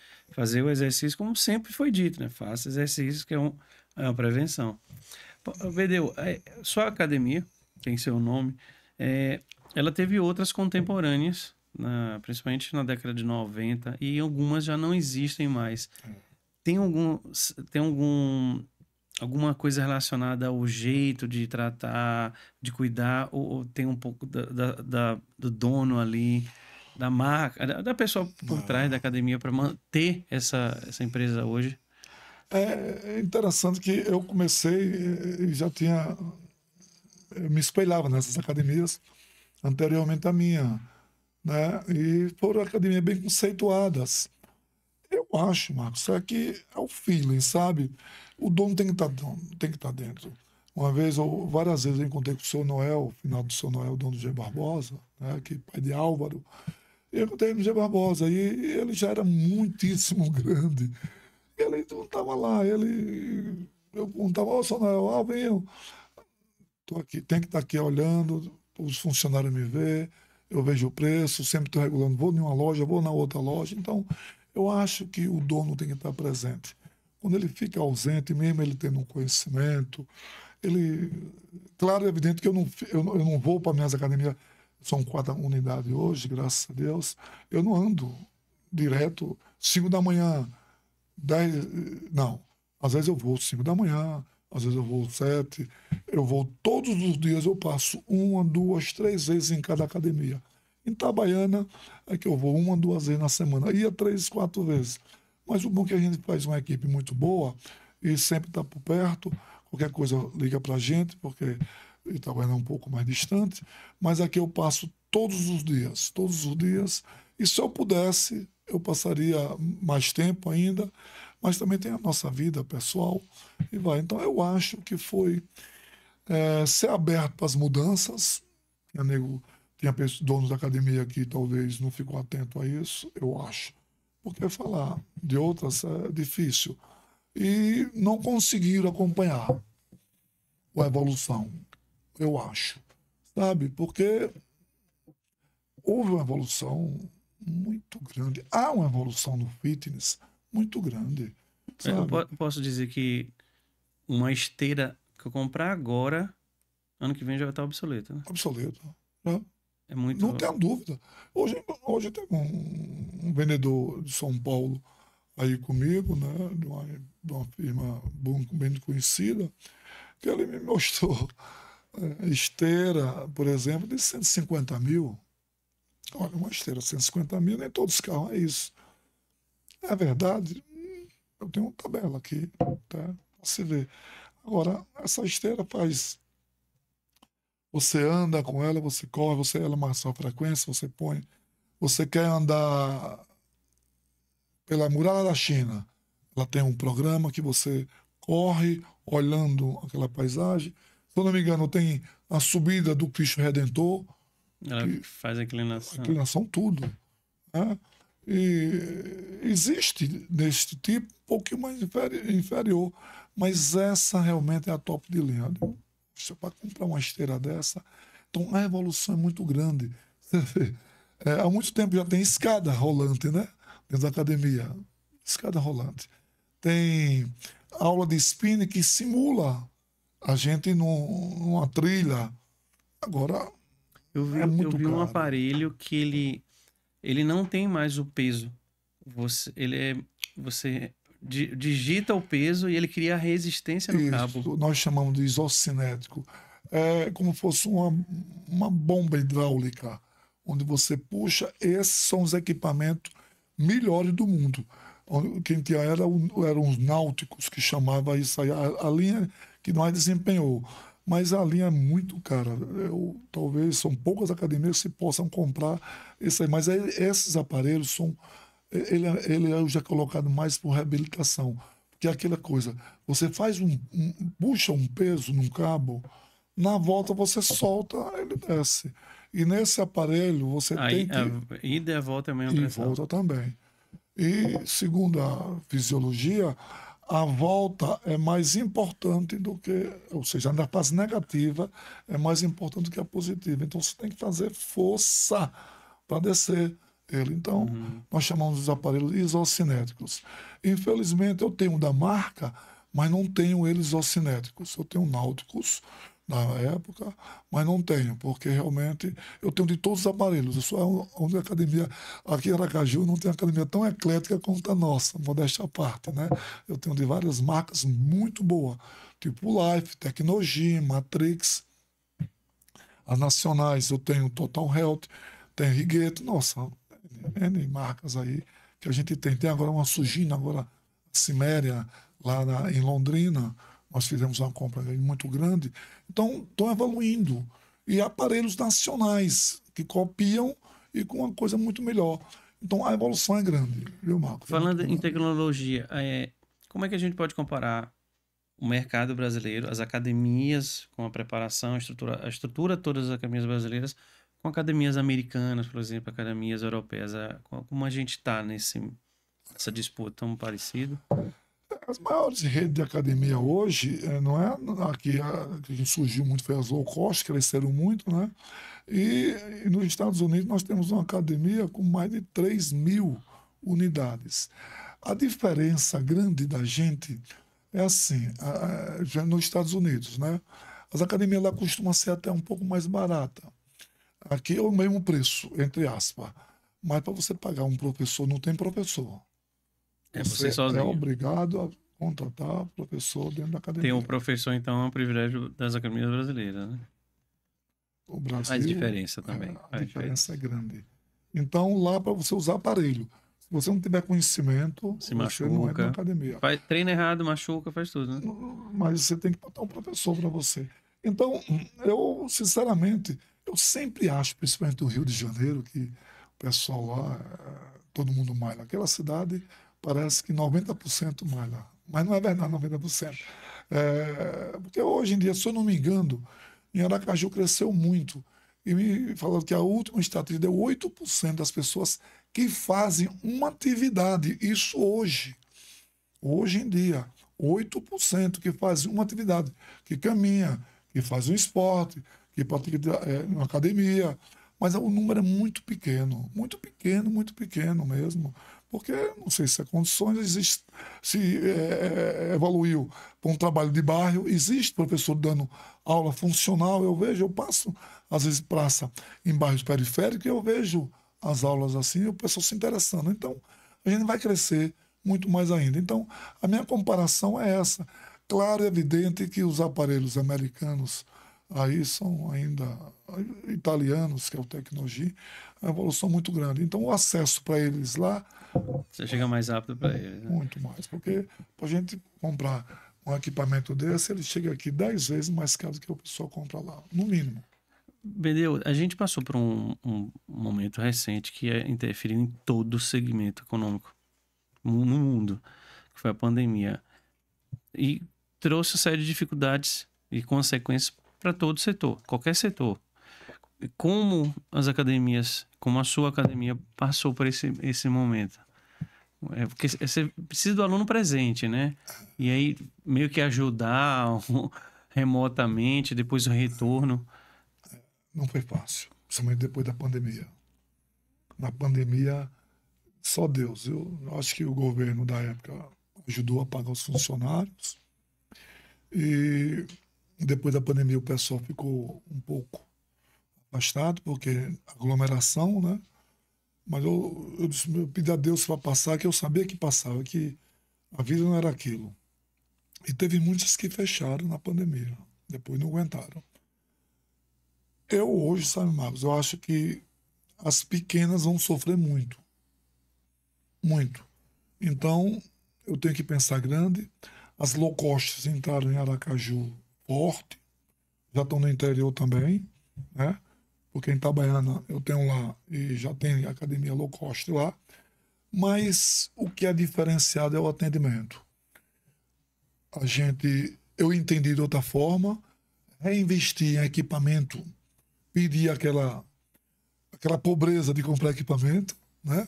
o exercício, como sempre foi dito, né? Faça exercício, que é uma prevenção. Pô, Vedeu, sua academia, tem seu nome, é, ela teve outras contemporâneas, principalmente na década de 90 e algumas já não existem mais. Tem algum, tem alguma coisa relacionada ao jeito de tratar, de cuidar, ou tem um pouco do dono ali, da marca, da pessoa por trás da Não. academia para manter essa empresa hoje? É interessante que eu comecei e já tinha. Eu me espelhava nessas academias anteriormente à minha, né? E foram academias bem conceituadas. Eu acho, Marcos, é que é o feeling, sabe? O dono tem que estar dentro. Uma vez, ou várias vezes, eu encontrei com o seu Noel, final do seu Noel, dono do G Barbosa, né? Que pai de Álvaro. Eu encontrei no G Barbosa e ele já era muitíssimo grande. Ele não estava lá, eu perguntava, ô, seu Noel, venham, estou aqui, tem que estar aqui olhando, os funcionários me vê, eu vejo o preço, sempre estou regulando, vou em uma loja, vou na outra loja. Então, eu acho que o dono tem que estar presente. Quando ele fica ausente, mesmo ele tendo um conhecimento, ele. Claro, é evidente que eu não vou para minhas academias, são 4 unidades hoje, graças a Deus. Eu não ando direto, 5 da manhã, 10. Não. Às vezes eu vou 5 da manhã, às vezes eu vou 7. Eu vou todos os dias, eu passo uma, duas, 3 vezes em cada academia. Em Itabaiana é que eu vou uma, 2 vezes na semana. Ia 3, 4 vezes. Mas o bom é que a gente faz uma equipe muito boa e sempre está por perto. Qualquer coisa liga para a gente, porque Itabaiana é um pouco mais distante. Mas aqui eu passo todos os dias, todos os dias. E se eu pudesse, eu passaria mais tempo ainda, mas também tem a nossa vida pessoal e vai. Então eu acho que foi ser aberto para as mudanças. Tinha donos da academia que talvez não ficou atento a isso, eu acho. Porque falar de outras é difícil. E não conseguiram acompanhar a evolução, eu acho. Sabe? Porque houve uma evolução muito grande. Há uma evolução no fitness muito grande, Eu sabe? posso dizer que uma esteira que eu comprar agora, ano que vem já vai estar obsoleta, né? Obsoleto. Né? É Não muito. tenha dúvida. Hoje tem um vendedor de São Paulo aí comigo, né, de uma firma bem conhecida, que ele me mostrou esteira, por exemplo, de 150 mil. Olha, uma esteira de 150 mil, nem todos os carros é isso. É verdade, eu tenho uma tabela aqui, tá? Pra se ver. Agora, essa esteira faz. Você anda com ela, você corre, ela marca a frequência, você põe. Você quer andar pela muralha da China. Ela tem um programa que você corre olhando aquela paisagem. Se eu não me engano, tem a subida do Cristo Redentor, Ela que faz a a inclinação. inclinação tudo. Né? E existe deste tipo, um pouquinho mais inferior, mas essa realmente é a top de linha. Você para comprar uma esteira dessa, então a evolução é muito grande. Você vê, há muito tempo já tem escada rolante, né? Dentro da academia. escada rolante. Tem aula de spinning que simula a gente numa trilha. Agora, é Eu muito vi um caro. aparelho que ele não tem mais o peso. Você digita o peso e ele cria a resistência no cabo. Isso, nós chamamos de isocinético. É como se fosse uma bomba hidráulica, onde você puxa. Esses são os equipamentos melhores do mundo. Quem tinha eram os náuticos, que chamava isso aí. A linha que nós desempenhou. Mas a linha é muito cara. Talvez são poucas academias que possam comprar isso aí. Mas esses aparelhos são. Ele é já colocado mais por reabilitação. Porque é aquela coisa, você faz puxa um peso num cabo, na volta você solta, ele desce. E nesse aparelho você Aí tem a que ida e a volta é a mesma ir e pressão. volta também. E segundo a fisiologia, a volta é mais importante do que, ou seja, na fase negativa é mais importante do que a positiva. Então você tem que fazer força para descer ele. Então, Uhum. nós chamamos os aparelhos isocinéticos. Infelizmente, eu tenho da marca, mas não tenho eles isocinéticos. Eu tenho náuticos na época, mas não tenho, porque realmente eu tenho de todos os aparelhos. Eu sou a única academia aqui em Aracaju, não tem academia tão eclética quanto a nossa, modéstia à parte, né? Eu tenho de várias marcas muito boas, tipo Life, Tecnogy, Matrix. As nacionais eu tenho Total Health, tem Rigueto, nossa, N marcas aí que a gente tem. Tem agora uma Sugina, agora Ciméria, lá em Londrina. Nós fizemos uma compra aí muito grande. Então, estão evoluindo. E aparelhos nacionais que copiam e com uma coisa muito melhor. Então, a evolução é grande, viu, Marcos? É muito Falando em grande. tecnologia, como é que a gente pode comparar o mercado brasileiro, as academias com a preparação, a estrutura todas das academias brasileiras com academias americanas, por exemplo, academias europeias? Como a gente está nessa disputa tão parecido? As maiores redes de academia hoje, não é aqui que a gente surgiu muito, foi as low cost, cresceram muito, né? E nos Estados Unidos nós temos uma academia com mais de 3.000 unidades. A diferença grande da gente é assim, já nos Estados Unidos, né? As academias lá costumam ser até um pouco mais barata. Aqui é o mesmo preço, entre aspas. Mas para você pagar um professor, não tem professor. É você Você é sozinho. obrigado a contratar professor dentro da Tem o academia. professor, então, é um privilégio das academias brasileiras, né? O Faz Brasil, diferença também. a Faz diferença é diferença. grande. Então, lá para você usar aparelho, se você não tiver conhecimento, Se você não entra na machuca. academia. Treina errado, machuca, faz tudo, né? Mas você tem que botar um professor para você. Então, eu, sinceramente, eu sempre acho, principalmente no Rio de Janeiro, que o pessoal lá, todo mundo malha. Aquela cidade parece que 90% malha. Mas não é verdade 90%. Porque hoje em dia, se eu não me engano, em Aracaju cresceu muito. E me falaram que a última estatística deu 8% das pessoas que fazem uma atividade. Isso hoje. Hoje em dia, 8% que faz uma atividade, que caminha, que faz um esporte, que pratica uma academia. Mas o número é muito pequeno mesmo. Porque não sei se é condições, existe, se evoluiu para um trabalho de bairro, existe professor dando aula funcional. Eu passo, às vezes, praça em bairros periféricos, e eu vejo as aulas assim, e o pessoal se interessando. Então, a gente vai crescer muito mais ainda. Então, a minha comparação é essa. Claro e evidente que os aparelhos americanos aí são ainda italianos, que é o Tecnogy, a evolução muito grande. Então, o acesso para eles lá, Você chega mais rápido para eles, né? muito mais. Porque para a gente comprar um equipamento desse, ele chega aqui 10 vezes mais caro do que o pessoal compra lá, no mínimo. Bedeu, a gente passou por um momento recente que interferiu em todo o segmento econômico no mundo, que foi a pandemia. E trouxe uma série de dificuldades e consequências para todo o setor, qualquer setor. E como as academias, como a sua academia passou por esse momento? Porque você precisa do aluno presente, né? E aí meio que ajudar remotamente, depois o retorno. Não foi fácil, principalmente depois da pandemia. Na pandemia, só Deus. Eu acho que o governo da época ajudou a pagar os funcionários e depois da pandemia o pessoal ficou um pouco afastado, porque aglomeração, né? Mas eu pedi a Deus para passar, que eu sabia que passava, que a vida não era aquilo. E teve muitos que fecharam na pandemia, depois não aguentaram. Eu hoje, sabe, Marcos, eu acho que as pequenas vão sofrer muito, muito. Então, eu tenho que pensar grande. As low costs entraram em Aracaju forte, já estão no interior também, né? Porque em Itabaiana eu tenho lá e já tem academia low cost lá. Mas o que é diferenciado é o atendimento. Eu entendi de outra forma, reinvestir em equipamento, pedir aquela pobreza de comprar equipamento, né?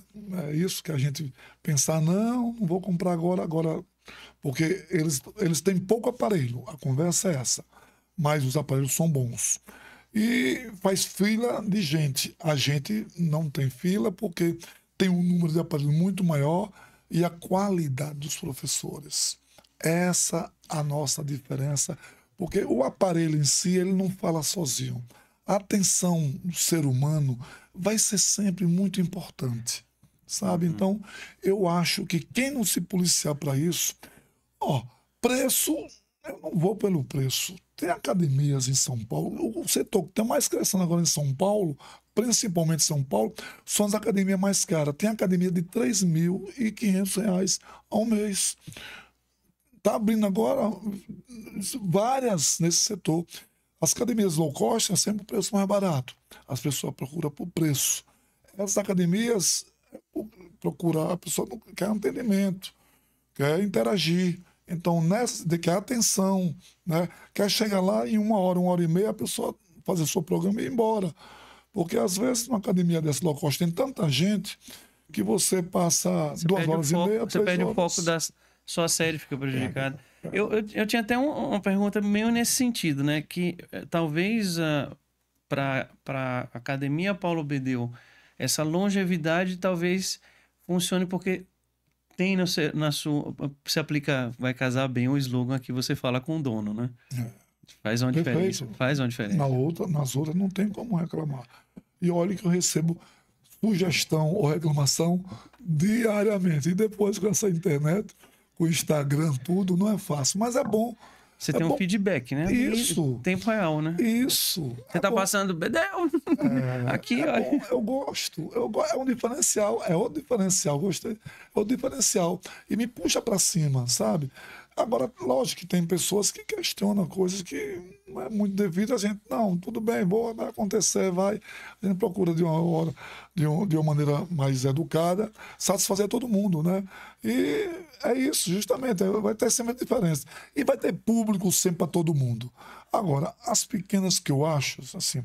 É isso que a gente pensar, não vou comprar agora, porque eles têm pouco aparelho, a conversa é essa, mas os aparelhos são bons. E faz fila de gente. A gente não tem fila porque tem um número de aparelhos muito maior e a qualidade dos professores. Essa a nossa diferença, porque o aparelho em si, ele não fala sozinho. A atenção do ser humano vai ser sempre muito importante, sabe? Então, eu acho que quem não se policiar para isso, ó, preço, eu não vou pelo preço. Tem academias em São Paulo, o setor que está mais crescendo agora em São Paulo, principalmente em São Paulo, são as academias mais caras. Tem academia de R$ 3.500 ao mês. Está abrindo agora várias nesse setor. As academias low cost têm sempre o preço mais barato. As pessoas procuram por preço. As academias procuram, a pessoa não quer entendimento, quer interagir. Então, quer atenção, né? Quer chegar lá em 1 hora e meia, a pessoa fazer seu programa e ir embora. Porque, às vezes, numa academia dessa low cost tem tanta gente que você passa 2 horas e meia, 3 horas. Você perde o foco da sua série, fica prejudicada. Eu tinha até uma pergunta meio nesse sentido, né? Que talvez para a Academia Paulo Bedeu, essa longevidade talvez funcione porque tem na sua. Se aplica, vai casar bem o slogan que você fala com o dono, né? Faz uma diferença. Faz uma diferença. Nas outras não tem como reclamar. E olha que eu recebo sugestão ou reclamação diariamente. E depois com essa internet, com o Instagram, tudo, não é fácil. Mas é bom. Você tem um feedback, né? Isso. Tempo real, né? Isso. Você tá passando Bedeu. Aqui, olha. Bom, eu gosto. É um diferencial. É outro diferencial. Gostei. É outro diferencial. E me puxa para cima, sabe? Agora, lógico que tem pessoas que questionam coisas que não é muito devido. A gente, não, tudo bem, vai acontecer, vai. A gente procura de uma maneira mais educada, satisfazer todo mundo, né? E é isso, justamente. Vai ter sempre diferença. E vai ter público sempre para todo mundo. Agora, as pequenas que eu acho, assim,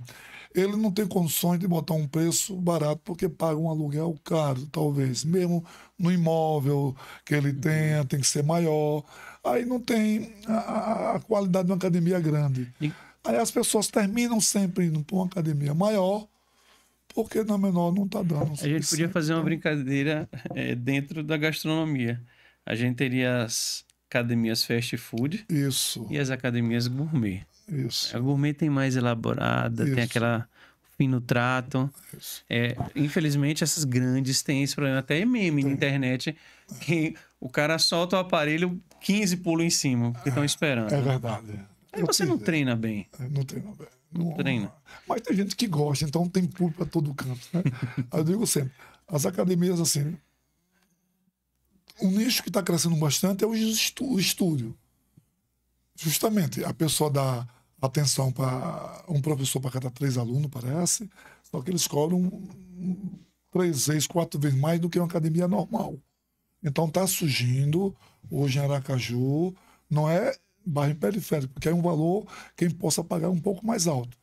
ele não tem condições de botar um preço barato porque paga um aluguel caro, talvez. Mesmo no imóvel que ele tenha, tem que ser maior. Aí não tem a qualidade de uma academia grande. Aí as pessoas terminam sempre indo para uma academia maior, porque na menor não está dando. A gente podia fazer uma brincadeira dentro da gastronomia. A gente teria as academias fast food. Isso. E as academias gourmet. Isso. A gourmet tem mais elaborada, Isso. tem aquela fino trato. Infelizmente, essas grandes têm esse problema. Até meme na internet, que o cara solta o aparelho, 15 pulam em cima, porque estão esperando. É verdade. Aí você não treina bem. Não treina bem. Não treina. Mas tem gente que gosta, então tem público para todo canto, né? Eu digo sempre, as academias, assim, um nicho que está crescendo bastante é o estúdio. Justamente, a pessoa dá atenção para um professor para cada 3 alunos, parece, só que eles cobram 3 vezes, 4 vezes mais do que uma academia normal. Então está surgindo, hoje em Aracaju, não é bairro periférico, porque é um valor quem possa pagar um pouco mais alto.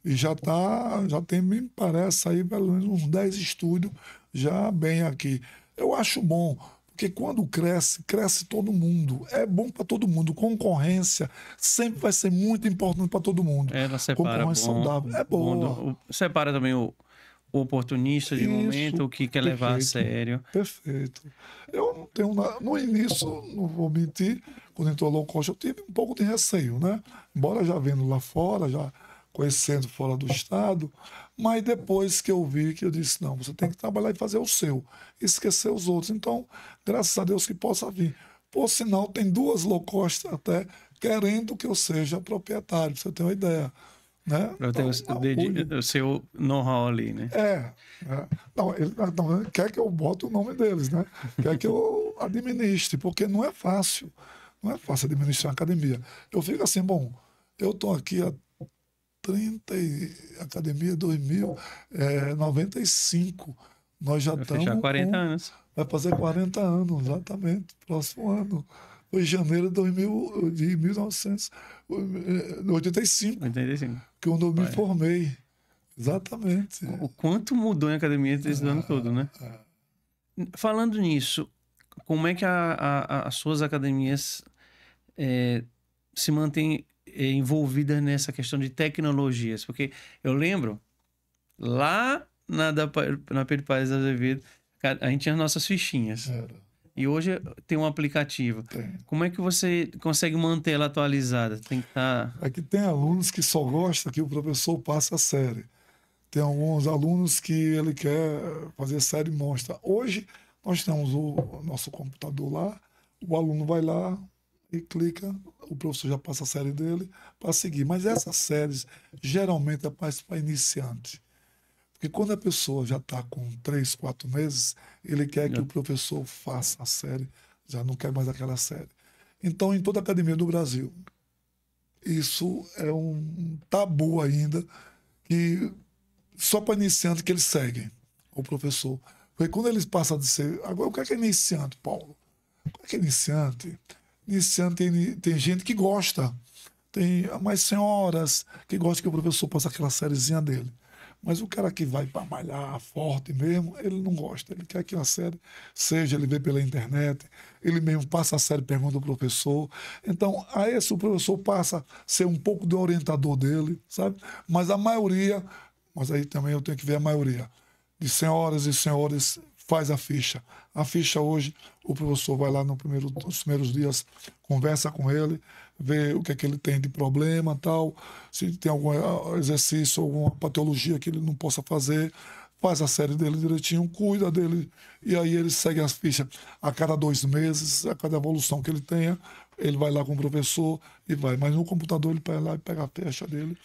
E já tem, me parece, aí pelo menos uns 10 estúdios já bem aqui. Eu acho bom, porque quando cresce todo mundo. É bom para todo mundo. Concorrência sempre vai ser muito importante para todo mundo. Ela separa concorrência saudável. É boa. Separa também oportunista de momento, Isso, ou que quer levar a perfeito, sério. perfeito. Eu não tenho nada. No início, não vou mentir, quando entrou low cost, eu tive um pouco de receio, né? Embora já vendo lá fora, já conhecendo fora do estado, mas depois que eu vi que eu disse, não, você tem que trabalhar e fazer o seu, esquecer os outros. Então, graças a Deus que possa vir. Por sinal, tem duas low cost até querendo que eu seja proprietário, pra você ter uma ideia, né? Para ter Então, um orgulho. o seu know-how ali, né? É, não, ele quer que eu bote o nome deles, né? Quer que eu administre, porque não é fácil. Não é fácil administrar uma academia. Eu fico assim, bom, eu estou aqui há 30 academia 2095. Nós já Vai fechar estamos 40 com. anos. Vai fazer 40 anos, exatamente, próximo ano. Foi em janeiro de 2000, de 1985, 85. quando eu me Olha, formei. Exatamente. o quanto mudou em academia esse ano todo, né? Falando nisso, como é que as suas academias se mantêm envolvidas nessa questão de tecnologias? Porque eu lembro, lá na Pedro Paes Azevedo, a gente tinha as nossas fichinhas. Era. E hoje tem um aplicativo. Tem. Como é que você consegue manter ela atualizada? Tem que estar... Aqui tem alunos que só gostam que o professor passe a série. Tem alguns alunos que ele quer fazer série monstra. Hoje, nós temos o nosso computador lá, o aluno vai lá e clica, o professor já passa a série dele para seguir. Mas essas séries geralmente é mais para iniciante. Porque quando a pessoa já está com 3, 4 meses, ele quer que o professor faça a série, já não quer mais aquela série. Então, em toda a academia do Brasil, isso é um tabu ainda, que só para iniciante que eles seguem o professor. Porque quando eles passam a ser. Agora, o que é iniciante, Paulo? O que é iniciante? Iniciante tem gente que gosta. Tem mais senhoras que gostam que o professor passe aquela sériezinha dele. Mas o cara que vai para malhar forte mesmo, ele não gosta. Ele quer que a série seja, ele vê pela internet, ele mesmo passa a série, pergunta ao professor. Então, a esse o professor passa a ser um pouco do orientador dele, sabe? Mas a maioria, mas aí também eu tenho que ver a maioria, de senhoras e senhores faz a ficha. A ficha hoje, o professor vai lá nos primeiros dias, conversa com ele, vê o que é que ele tem de problema, tal, se tem algum exercício, alguma patologia que ele não possa fazer, faz a série dele direitinho, cuida dele, e aí ele segue as fichas a cada 2 meses, a cada evolução que ele tenha, ele vai lá com o professor e vai. Mas no computador ele vai lá e pega a ficha dele.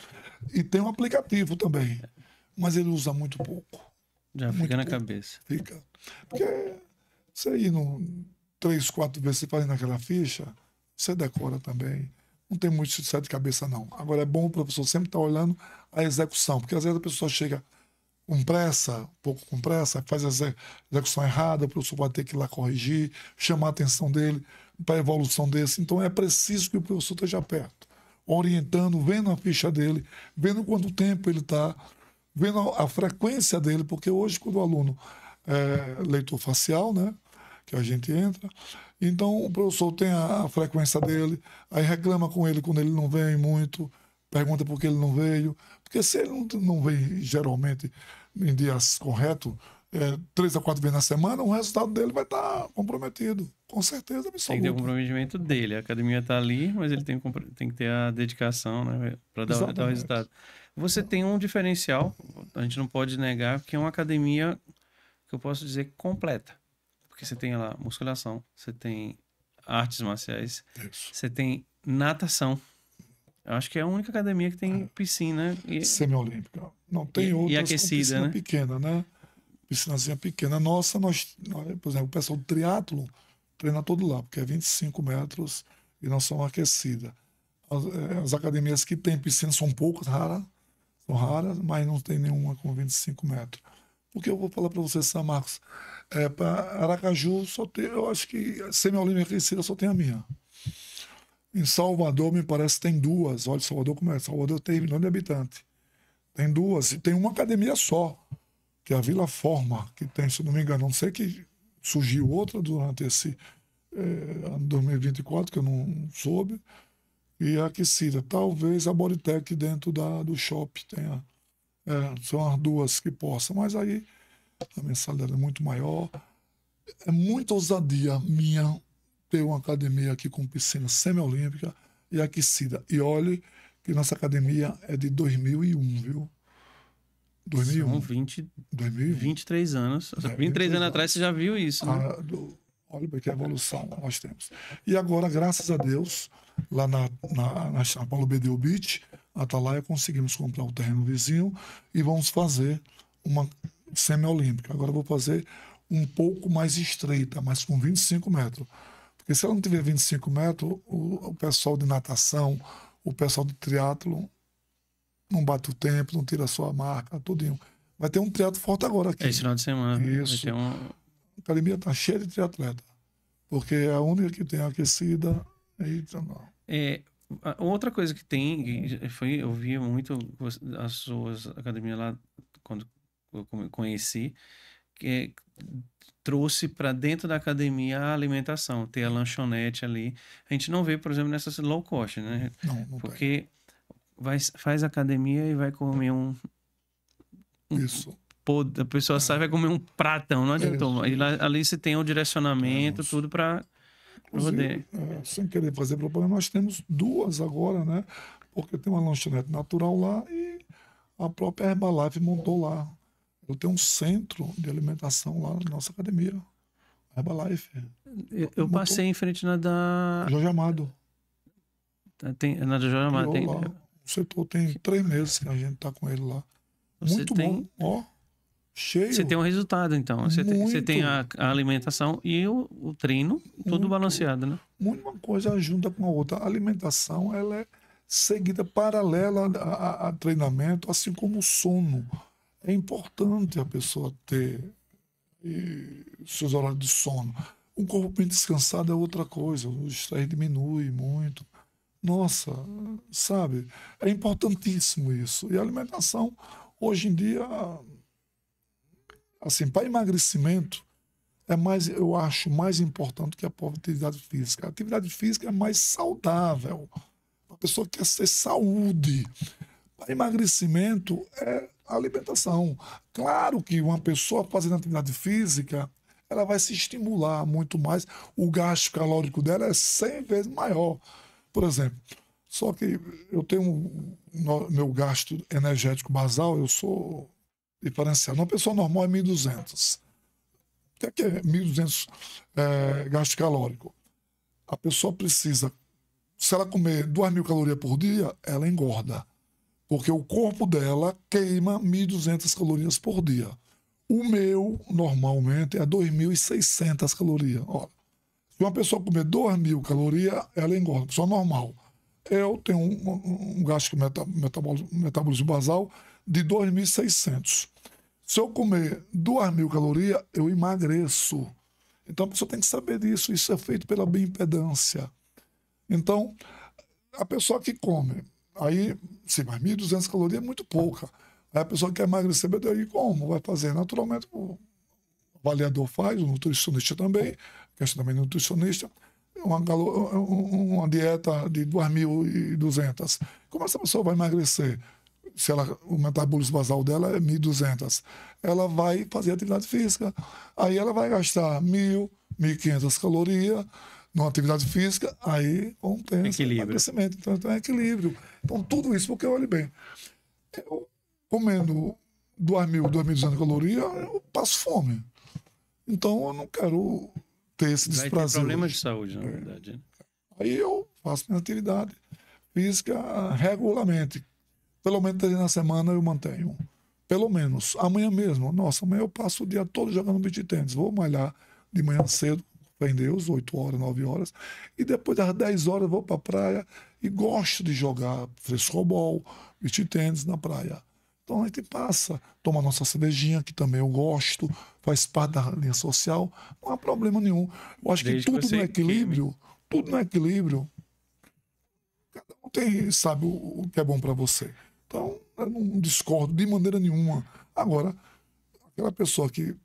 E tem um aplicativo também, mas ele usa muito pouco. Já Muito fica na pouco. cabeça. Fica. Porque você ir 3, 4 vezes você fazendo aquela ficha, você decora também. Não tem muito de de cabeça, não. Agora é bom o professor sempre estar olhando a execução, porque às vezes a pessoa chega com pressa, um pouco com pressa, faz a execução errada, o professor vai ter que ir lá corrigir, chamar a atenção dele para a evolução desse. Então é preciso que o professor esteja perto, orientando, vendo a ficha dele, vendo quanto tempo ele está, vendo a frequência dele, porque hoje, quando o aluno é leitor facial, né, que a gente entra, então o professor tem a frequência dele, aí reclama com ele quando ele não vem muito, pergunta por que ele não veio, porque se ele não vem geralmente em dias corretos, 3 a 4 vezes na semana, o resultado dele vai estar comprometido, com certeza Tem que ter o absoluta. comprometimento dele. A academia está ali, mas ele tem que ter a dedicação, né, para dar o Exatamente. resultado. Você tem um diferencial, a gente não pode negar, que é uma academia que eu posso dizer completa. Porque você tem lá musculação, você tem artes marciais, Isso. você tem natação. Eu acho que é a única academia que tem piscina Semiolímpica. Não tem outras com aquecida, piscina né? pequena, né? Piscinazinha pequena. Nossa, por exemplo, o pessoal do triatlo treina todo lá, porque é 25 metros e não são aquecidas. As academias que têm piscina são poucas, são raras, mas não tem nenhuma com 25 metros. Porque eu vou falar para você, São Marcos, para Aracaju, só tem, eu acho que semiolímpica aquecida só tem a minha. Em Salvador, me parece que tem duas. Olha, Salvador como é? Salvador tem 1 milhão de habitantes. Tem duas. E tem uma academia só, que é a Vila Forma, que tem, se não me engano, não sei que surgiu outra durante esse ano 2024, que eu não soube, e é aquecida. Talvez a Bodytech dentro do shopping tenha São as duas que possam, mas aí a mensalidade é muito maior. É muita ousadia minha ter uma academia aqui com piscina semiolímpica e aquecida. E olhe que nossa academia é de 2001, viu? São 2001. 2001. 23 anos. É, 23 23 anos atrás você anos. já viu isso, né? Olha bem que evolução nós temos. E agora, graças a Deus, lá na Paulo Bedeu Beach, Atalaia, conseguimos comprar o terreno vizinho e vamos fazer uma semi-olímpica. Agora eu vou fazer um pouco mais estreita, mas com 25 metros. Porque se ela não tiver 25 metros, o pessoal de natação, o pessoal de triatlo não bate o tempo, não tira a sua marca, tudinho. Vai ter um triatlo forte agora aqui. Esse final de semana. Vai Isso. ter um... A academia está cheia de triatleta. Porque é a única que tem aquecida. Eita, não. Outra coisa que tem, eu via muito as suas academias lá quando eu conheci, que trouxe para dentro da academia a alimentação, ter a lanchonete ali. A gente não vê, por exemplo, nessas low cost, né? Não, não tem. Porque faz academia e vai comer Isso. a pessoa sai e vai comer um pratão, não adianta. Isso, E ali você tem o direcionamento, temos. tudo para poder. Inclusive, sem querer fazer propaganda, nós temos duas agora, né? Porque tem uma lanchonete natural lá e a própria Herbalife montou lá. Eu tenho um centro de alimentação lá na nossa academia. Herbalife. Eu passei em frente na da. Jorge Amado. Na da Jorge Amado. Criou lá. O setor tem 3 meses que a gente tá com ele lá. Muito bom, ó. Cheio. Você tem um resultado, então. Você tem a alimentação e o treino, tudo balanceado, né? Uma coisa junta com a outra. A alimentação, ela é seguida paralela a treinamento, assim como o sono. É importante a pessoa ter seus horários de sono. Um corpo bem descansado é outra coisa. O estresse diminui muito. Nossa, sabe? É importantíssimo isso. E a alimentação, hoje em dia, assim, para emagrecimento, é mais, eu acho, mais importante que a própria atividade física. A atividade física é mais saudável. A pessoa quer ter saúde. Para emagrecimento é a alimentação. Claro que uma pessoa fazendo atividade física, ela vai se estimular muito mais. O gasto calórico dela é 100 vezes maior. Por exemplo, só que eu tenho meu gasto energético basal, eu sou diferenciado. Uma pessoa normal é 1.200. O que é 1.200 gasto calórico? A pessoa precisa, se ela comer 2.000 calorias por dia, ela engorda. Porque o corpo dela queima 1.200 calorias por dia. O meu, normalmente, é 2.600 calorias. Olha, se uma pessoa comer 2.000 calorias, ela engorda. Pessoa normal. Eu tenho um gasto metabolismo basal de 2.600. Se eu comer 2.000 calorias, eu emagreço. Então a pessoa tem que saber disso. Isso é feito pela bioimpedância. Então, a pessoa que come, aí, sim, mas 1.200 calorias é muito pouca. Aí a pessoa que quer emagrecer, aí como? Vai fazer? Naturalmente, o avaliador faz, o nutricionista também, que é também nutricionista, uma dieta de 2.200. Como essa pessoa vai emagrecer? Se o metabolismo basal dela é 1.200, ela vai fazer atividade física. Aí ela vai gastar 1.000, 1.500 calorias numa atividade física, aí compensa o emagrecimento. Então é equilíbrio. Então tudo isso, porque olhe bem, eu comendo 2.000, 2.200 calorias, eu passo fome. Então eu não quero ter esse desprazer. Vai ter problema de saúde, na verdade. Né? Aí eu faço minha atividade física regularmente. Pelo menos 3 na semana eu mantenho. Pelo menos. Amanhã mesmo. Nossa, amanhã eu passo o dia todo jogando beach tennis. Vou malhar de manhã cedo, fé em Deus, 8 horas, 9 horas. E depois das 10 horas eu vou para a praia e gosto de jogar frescobol, beach tennis na praia. Então a gente passa, toma nossa cervejinha, que também eu gosto, faz parte da linha social. Não há problema nenhum. Eu acho que tudo no equilíbrio, tudo no equilíbrio. Cada um tem, sabe o que é bom para você. Então, eu não discordo de maneira nenhuma. Agora, aquela pessoa que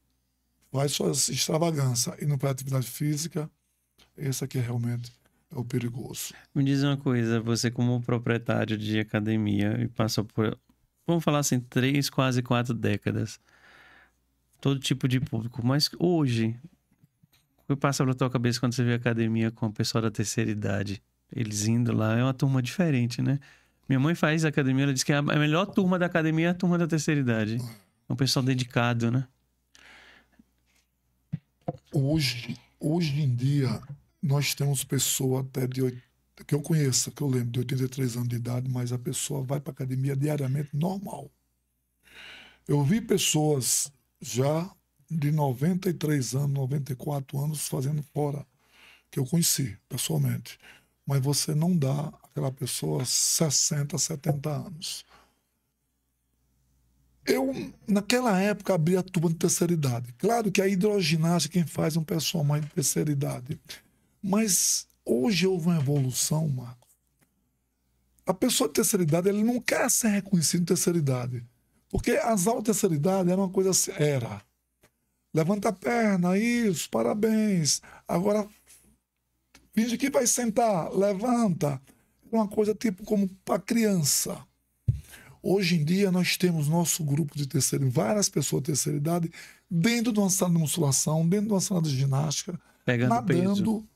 faz suas extravagâncias e não faz atividade física, esse aqui realmente é o perigoso. Me diz uma coisa, você como proprietário de academia e passou por vamos falar assim, 3, quase 4 décadas. Todo tipo de público. Mas hoje, o que passa pela tua cabeça quando você vê a academia com o pessoal da terceira idade? Eles indo lá, é uma turma diferente, né? Minha mãe faz academia, ela diz que a melhor turma da academia é a turma da terceira idade. É um pessoal dedicado, né? Hoje em dia, nós temos pessoa até que eu conheço, que eu lembro, de 83 anos de idade, mas a pessoa vai para academia diariamente normal. Eu vi pessoas já de 93 anos, 94 anos fazendo fora, que eu conheci pessoalmente. Mas você não dá àquela pessoa 60, 70 anos. Eu, naquela época, abri a turma de terceira idade. Claro que a hidroginástica quem faz é um pessoal mais de terceira idade. Mas hoje houve uma evolução, Marco. A pessoa de terceira idade, ele não quer ser reconhecido de terceira idade. Porque as aulas de terceira idade era uma coisa assim, era. Levanta a perna, isso, parabéns. Agora, finge que vai sentar, levanta. É uma coisa tipo como para criança. Hoje em dia, nós temos nosso grupo de terceira, várias pessoas de terceira idade, dentro de uma sala de musculação, dentro de uma sala de ginástica, Pegando nadando. peso.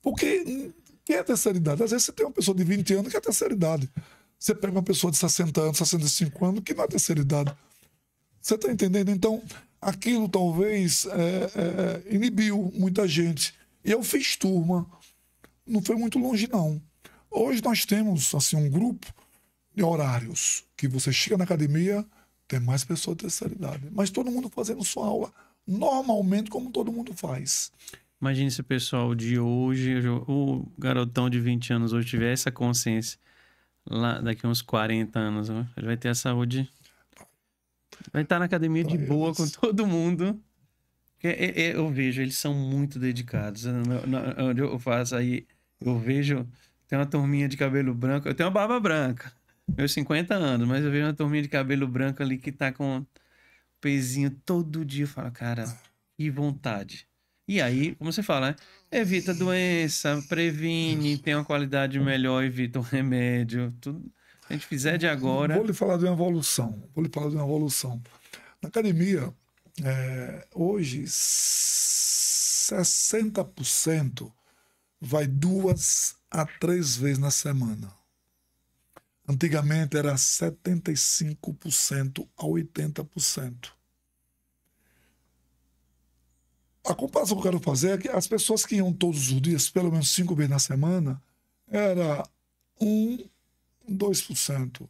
Porque quem é terceira idade? Às vezes você tem uma pessoa de 20 anos que é terceira idade. Você pega uma pessoa de 60 anos, 65 anos, que não é terceira idade. Você está entendendo? Então, aquilo talvez inibiu muita gente. E eu fiz turma. Não foi muito longe, não. Hoje nós temos assim, um grupo de horários que você chega na academia, tem mais pessoas de terceira idade. Mas todo mundo fazendo sua aula normalmente, como todo mundo faz. Imagine se o pessoal de hoje, o garotão de 20 anos hoje tiver essa consciência. Lá daqui uns 40 anos, né? Ele vai ter a saúde. Vai estar na academia de boa com todo mundo. Eu vejo, eles são muito dedicados. Onde eu faço aí, eu vejo, tem uma turminha de cabelo branco. Eu tenho uma barba branca, meus 50 anos, mas eu vejo uma turminha de cabelo branco ali que tá com pezinho todo dia. Eu falo, cara, que vontade. E aí, como você fala, né? Evita doença, previne, tem uma qualidade melhor, evita o remédio, tudo. Se a gente fizer de agora. Vou lhe falar de uma evolução. Na academia, hoje, 60% vai 2 a 3 vezes na semana. Antigamente era 75% a 80%. A comparação que eu quero fazer é que as pessoas que iam todos os dias, pelo menos 5 vezes na semana, era 2%.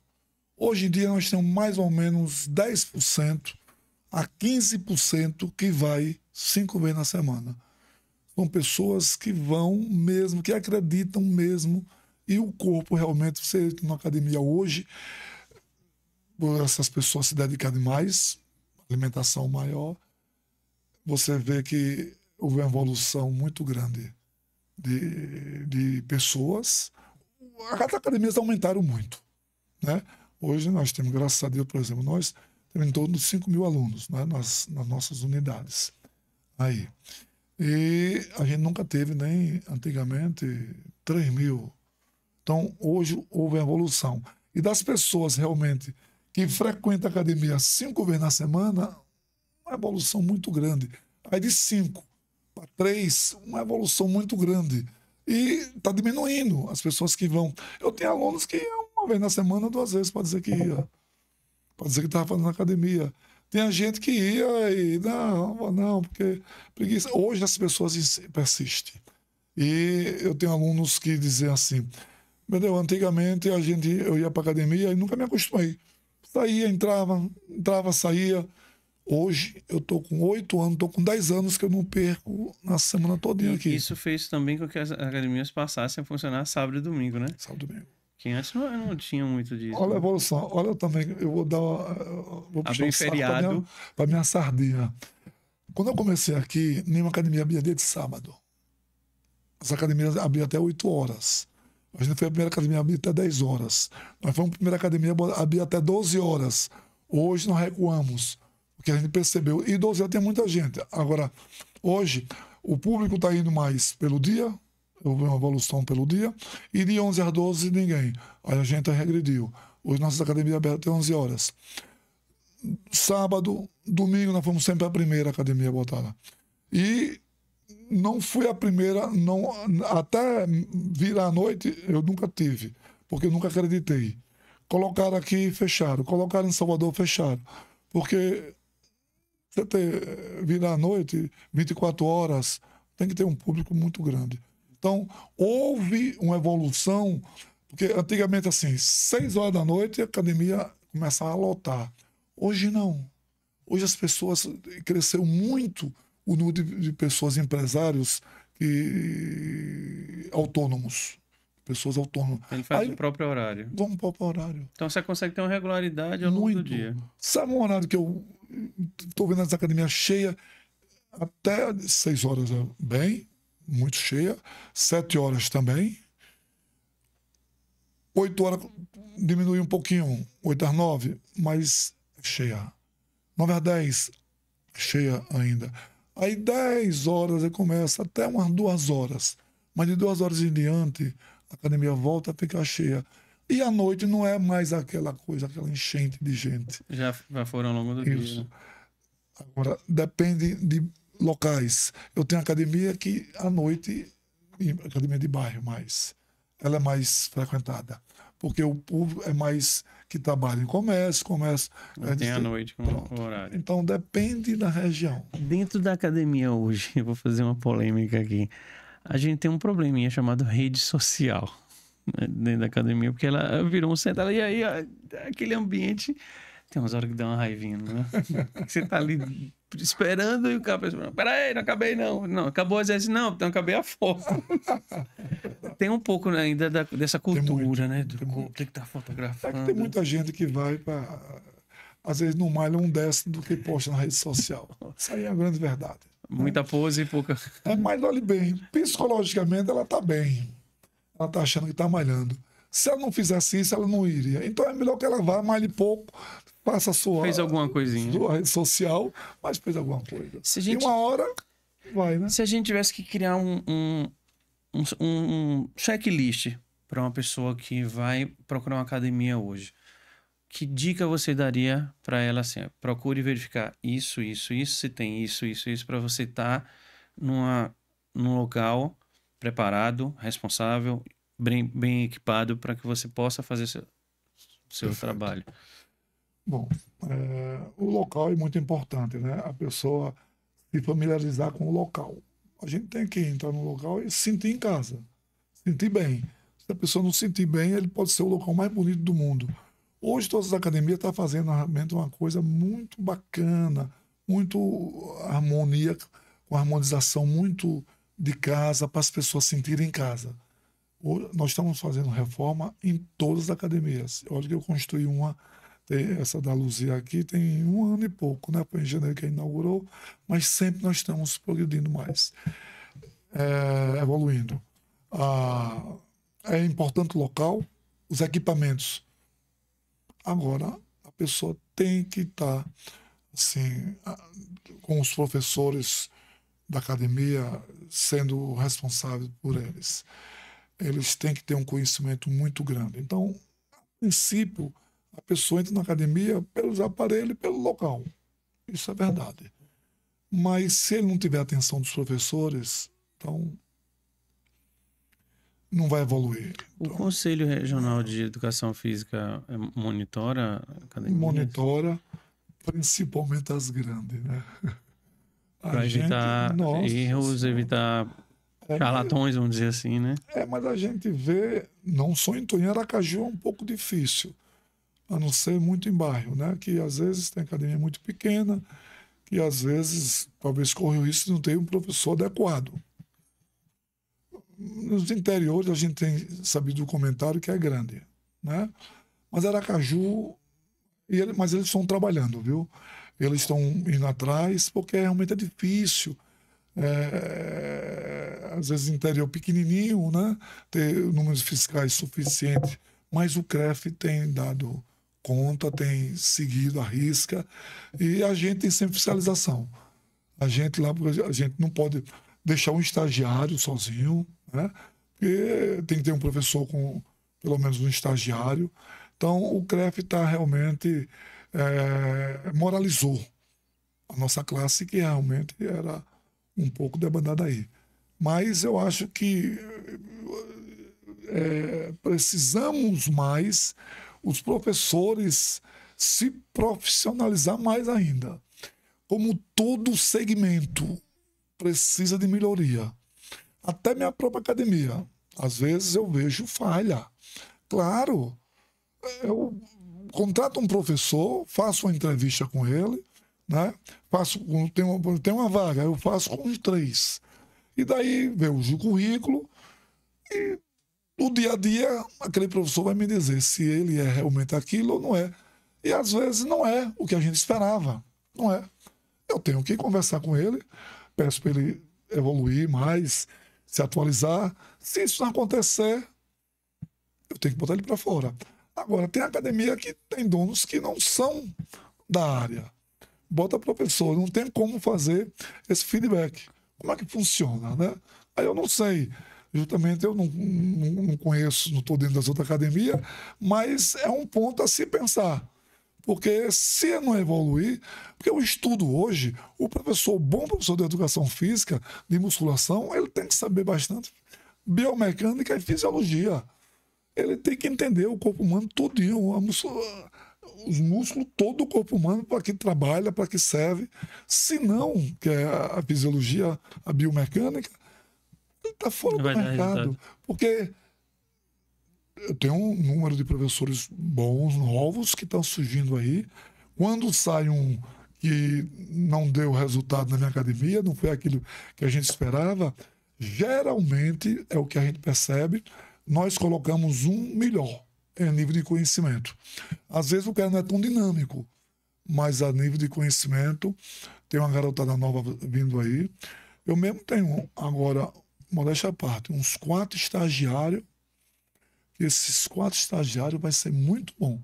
Hoje em dia nós temos mais ou menos 10% a 15% que vai 5 vezes na semana. São pessoas que vão mesmo, que acreditam mesmo, e o corpo realmente, você entra na academia hoje, essas pessoas se dedicarem mais, alimentação maior, você vê que houve uma evolução muito grande de pessoas. As academias aumentaram muito, né? Hoje nós temos, graças a Deus, por exemplo, nós temos em torno de 5 mil alunos, né, nas nossas unidades. Aí. E a gente nunca teve nem antigamente 3 mil. Então, hoje houve evolução. E das pessoas realmente que frequentam a academia 5 vezes na semana, uma evolução muito grande. Aí de 5 para 3, uma evolução muito grande. E está diminuindo as pessoas que vão. Eu tenho alunos que iam 1 vez na semana, 2 vezes, para dizer que ia. Para dizer que estava fazendo academia. Tem gente que ia e não, porque preguiça. Hoje as pessoas persistem. E eu tenho alunos que dizem assim, meu Deus, antigamente eu ia para academia e nunca me acostumei. Saía, entrava, saía. Hoje eu estou com 8 anos, estou com 10 anos que eu não perco na semana todinha aqui. Isso fez também com que as academias passassem a funcionar sábado e domingo, né? Sábado e domingo. Que antes não tinha muito disso. Olha a evolução. Olha também, eu vou dar vou puxar Abrir feriado para minha sardinha. Quando eu comecei aqui, nenhuma academia abria dia de sábado. As academias abriam até 8 horas. A gente foi a primeira academia a abrir até 10 horas. Nós fomos a primeira academia a abrir até 12 horas. Hoje nós recuamos, porque a gente percebeu. E 12 horas tem muita gente. Agora, hoje, o público está indo mais pelo dia, houve uma evolução pelo dia, e de 11 às 12 ninguém. Aí a gente regrediu. Hoje nossas academias abertas até 11 horas. Sábado, domingo, nós fomos sempre a primeira academia botada. E não fui a primeira, não, até virar a noite eu nunca tive, porque eu nunca acreditei. Colocaram aqui, fecharam. Colocaram em Salvador, fecharam. Porque você virar a noite, 24 horas, tem que ter um público muito grande. Então, houve uma evolução, porque antigamente, assim, 6 horas da noite a academia começava a lotar. Hoje não. Hoje as pessoas, cresceu muito o número de pessoas, empresários autônomos. Pessoas autônomas. Ele faz o próprio horário. Vamos para o próprio horário. Então você consegue ter uma regularidade ao longo do dia. Sabe um horário que eu estou vendo essa academia cheia? Até 6 horas é bem, muito cheia. 7 horas também. 8 horas diminui um pouquinho. 8 às 9, mas cheia. 9 às 10, cheia ainda. Aí 10 horas aí começa até umas 2 horas. Mas de 2 horas em diante, a academia volta a ficar cheia. E à noite não é mais aquela coisa, aquela enchente de gente. Já foram ao longo do Isso. dia. Agora, depende de locais. Eu tenho academia que à noite, academia de bairro mais, ela é mais frequentada. Porque o povo é mais que trabalha em comércio. Tem à noite com o horário. Então depende da região. Dentro da academia hoje, eu vou fazer uma polêmica aqui. A gente tem um probleminha chamado rede social, né, dentro da academia, porque ela virou um centro. E aí, aquele ambiente. Tem umas horas que dá uma raivinha, né? Você tá ali esperando e o cara pensa: peraí, não acabei não. Não, acabou às vezes, não, então acabei a foto. Tem um pouco, né, ainda dessa cultura, né? Do tem que estar fotografando. É que tem muita gente que vai para. Às vezes não malha um décimo do que posta na rede social. Isso aí é a grande verdade. Muita pose e pouca. Mas olhe bem, psicologicamente ela está bem. Ela está achando que está malhando. Se ela não fizesse isso, ela não iria. Então é melhor que ela vá, malhe pouco, faça a sua. Fez alguma coisinha. Sua rede social, mas fez alguma coisa. Se a gente, e uma hora vai, né? Se a gente tivesse que criar um checklist para uma pessoa que vai procurar uma academia hoje, que dica você daria para ela assim? Procure verificar isso, se tem isso, para você estar num local preparado, responsável, bem equipado para que você possa fazer seu trabalho. Bom, o local é muito importante, né? A pessoa se familiarizar com o local. A gente tem que entrar no local e se sentir em casa, sentir bem. Se a pessoa não se sentir bem, ele pode ser o local mais bonito do mundo. Hoje todas as academias estão fazendo realmente uma coisa muito bacana, muito harmonia, com harmonização muito de casa, para as pessoas sentirem em casa. Hoje, nós estamos fazendo reforma em todas as academias. Olha que eu construí uma, essa da Luzia aqui, tem 1 ano e pouco, né? Foi em janeiro que inaugurou, mas sempre nós estamos progredindo mais, evoluindo. É importante o local, os equipamentos. Agora, a pessoa tem que estar assim, com os professores da academia sendo responsáveis por eles. Eles têm que ter um conhecimento muito grande. Então, a princípio, a pessoa entra na academia pelos aparelhos e pelo local. Isso é verdade. Mas se ele não tiver a atenção dos professores, então não vai evoluir. O Conselho Regional de Educação Física monitora a academia? Monitora, principalmente as grandes, né? Para evitar erros, evitar charlatões, vamos dizer assim, né? Mas a gente vê, não só em Aracaju é um pouco difícil, a não ser muito em bairro, né? Que às vezes tem academia muito pequena, que às vezes talvez corre o risco de não ter um professor adequado. Nos interiores a gente tem sabido do comentário que é grande, né? Mas Aracaju, mas eles estão trabalhando, viu? Eles estão indo atrás porque realmente é difícil. Às vezes interior pequenininho, né? Ter números fiscais suficientes, mas o CREF tem dado conta, tem seguido a risca e a gente tem sempre fiscalização. A gente não pode deixar um estagiário sozinho, né? Porque tem que ter um professor com pelo menos um estagiário, Então, o CREF está realmente moralizou a nossa classe, que realmente era um pouco debandada aí. Mas eu acho que precisamos mais os professores se profissionalizar mais ainda. Como todo segmento precisa de melhoria. Até minha própria academia. Às vezes eu vejo falha. Claro, eu contrato um professor, faço uma entrevista com ele, né? Tem uma vaga, eu faço com uns 3. E daí vejo o currículo e no dia a dia aquele professor vai me dizer se ele é realmente aquilo ou não é. E às vezes não é o que a gente esperava. Não é. Eu tenho que conversar com ele, peço para ele evoluir mais, se atualizar. Se isso não acontecer, eu tenho que botar ele para fora. Agora, tem academia que tem donos que não são da área. Bota professor, não tem como fazer esse feedback. Como é que funciona, né? Aí eu não sei. Justamente eu não conheço, não estou dentro das outras academias, mas é um ponto a se pensar. Porque se não evoluir, porque o estudo hoje, o professor, o bom professor de educação física, de musculação, ele tem que saber bastante biomecânica e fisiologia. Ele tem que entender o corpo humano todinho, os músculos, todo o corpo humano, para que trabalha, para que serve. Se não, que é a fisiologia, a biomecânica, ele está fora do mercado. Porque eu tenho um número de professores bons, novos, que estão surgindo aí. Quando sai um que não deu resultado na minha academia, não foi aquilo que a gente esperava, geralmente, é o que a gente percebe, nós colocamos um melhor em nível de conhecimento. Às vezes o cara não é tão dinâmico, mas a nível de conhecimento, tem uma garotada nova vindo aí. Eu mesmo tenho agora, modéstia à parte, uns 4 estagiários. Esses 4 estagiários vai ser muito bom.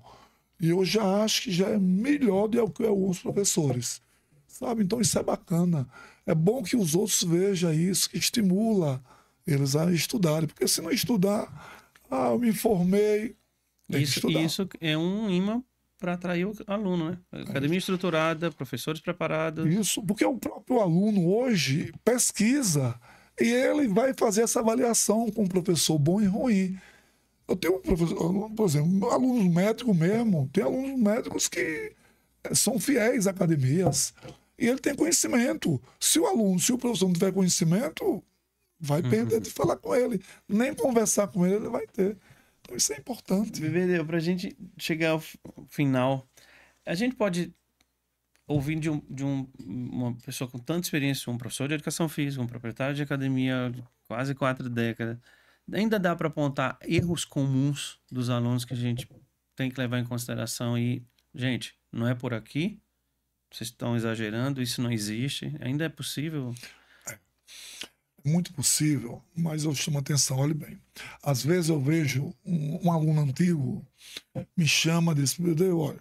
E eu já acho que já é melhor do que alguns professores. Sabe? Então isso é bacana. É bom que os outros vejam isso, que estimula eles a estudarem. Porque se não estudar, eu me formei, tem que estudar. Isso é um imã para atrair o aluno, né? Academia estruturada, professores preparados. Isso, porque o próprio aluno hoje pesquisa e ele vai fazer essa avaliação com o professor bom e ruim. Eu tenho um professor, por exemplo, alunos médicos mesmo, tem alunos médicos que são fiéis a academias e ele tem conhecimento. Se o professor não tiver conhecimento, vai perder de falar com ele. Nem conversar com ele vai ter. Então isso é importante. Bebê, para a gente chegar ao final, a gente pode ouvir de uma pessoa com tanta experiência, um professor de educação física, um proprietário de academia de quase 4 décadas, ainda dá para apontar erros comuns dos alunos que a gente tem que levar em consideração e, gente, não é por aqui, vocês estão exagerando, isso não existe, ainda é possível? É muito possível, mas eu chamo atenção, olhe bem. Às vezes eu vejo um aluno antigo me chama desse, olha,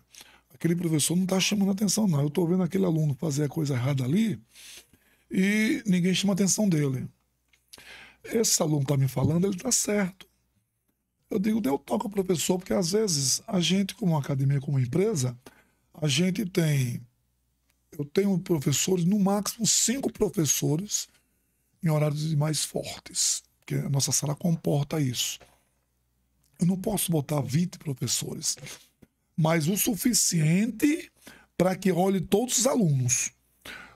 aquele professor não está chamando atenção não, eu estou vendo aquele aluno fazer a coisa errada ali e ninguém chama atenção dele. Esse aluno está me falando, ele está certo. Eu digo, deu toque ao professor, porque às vezes a gente, como academia, como empresa, eu tenho professores, no máximo 5 professores em horários mais fortes, porque a nossa sala comporta isso. Eu não posso botar 20 professores, mas o suficiente para que olhe todos os alunos.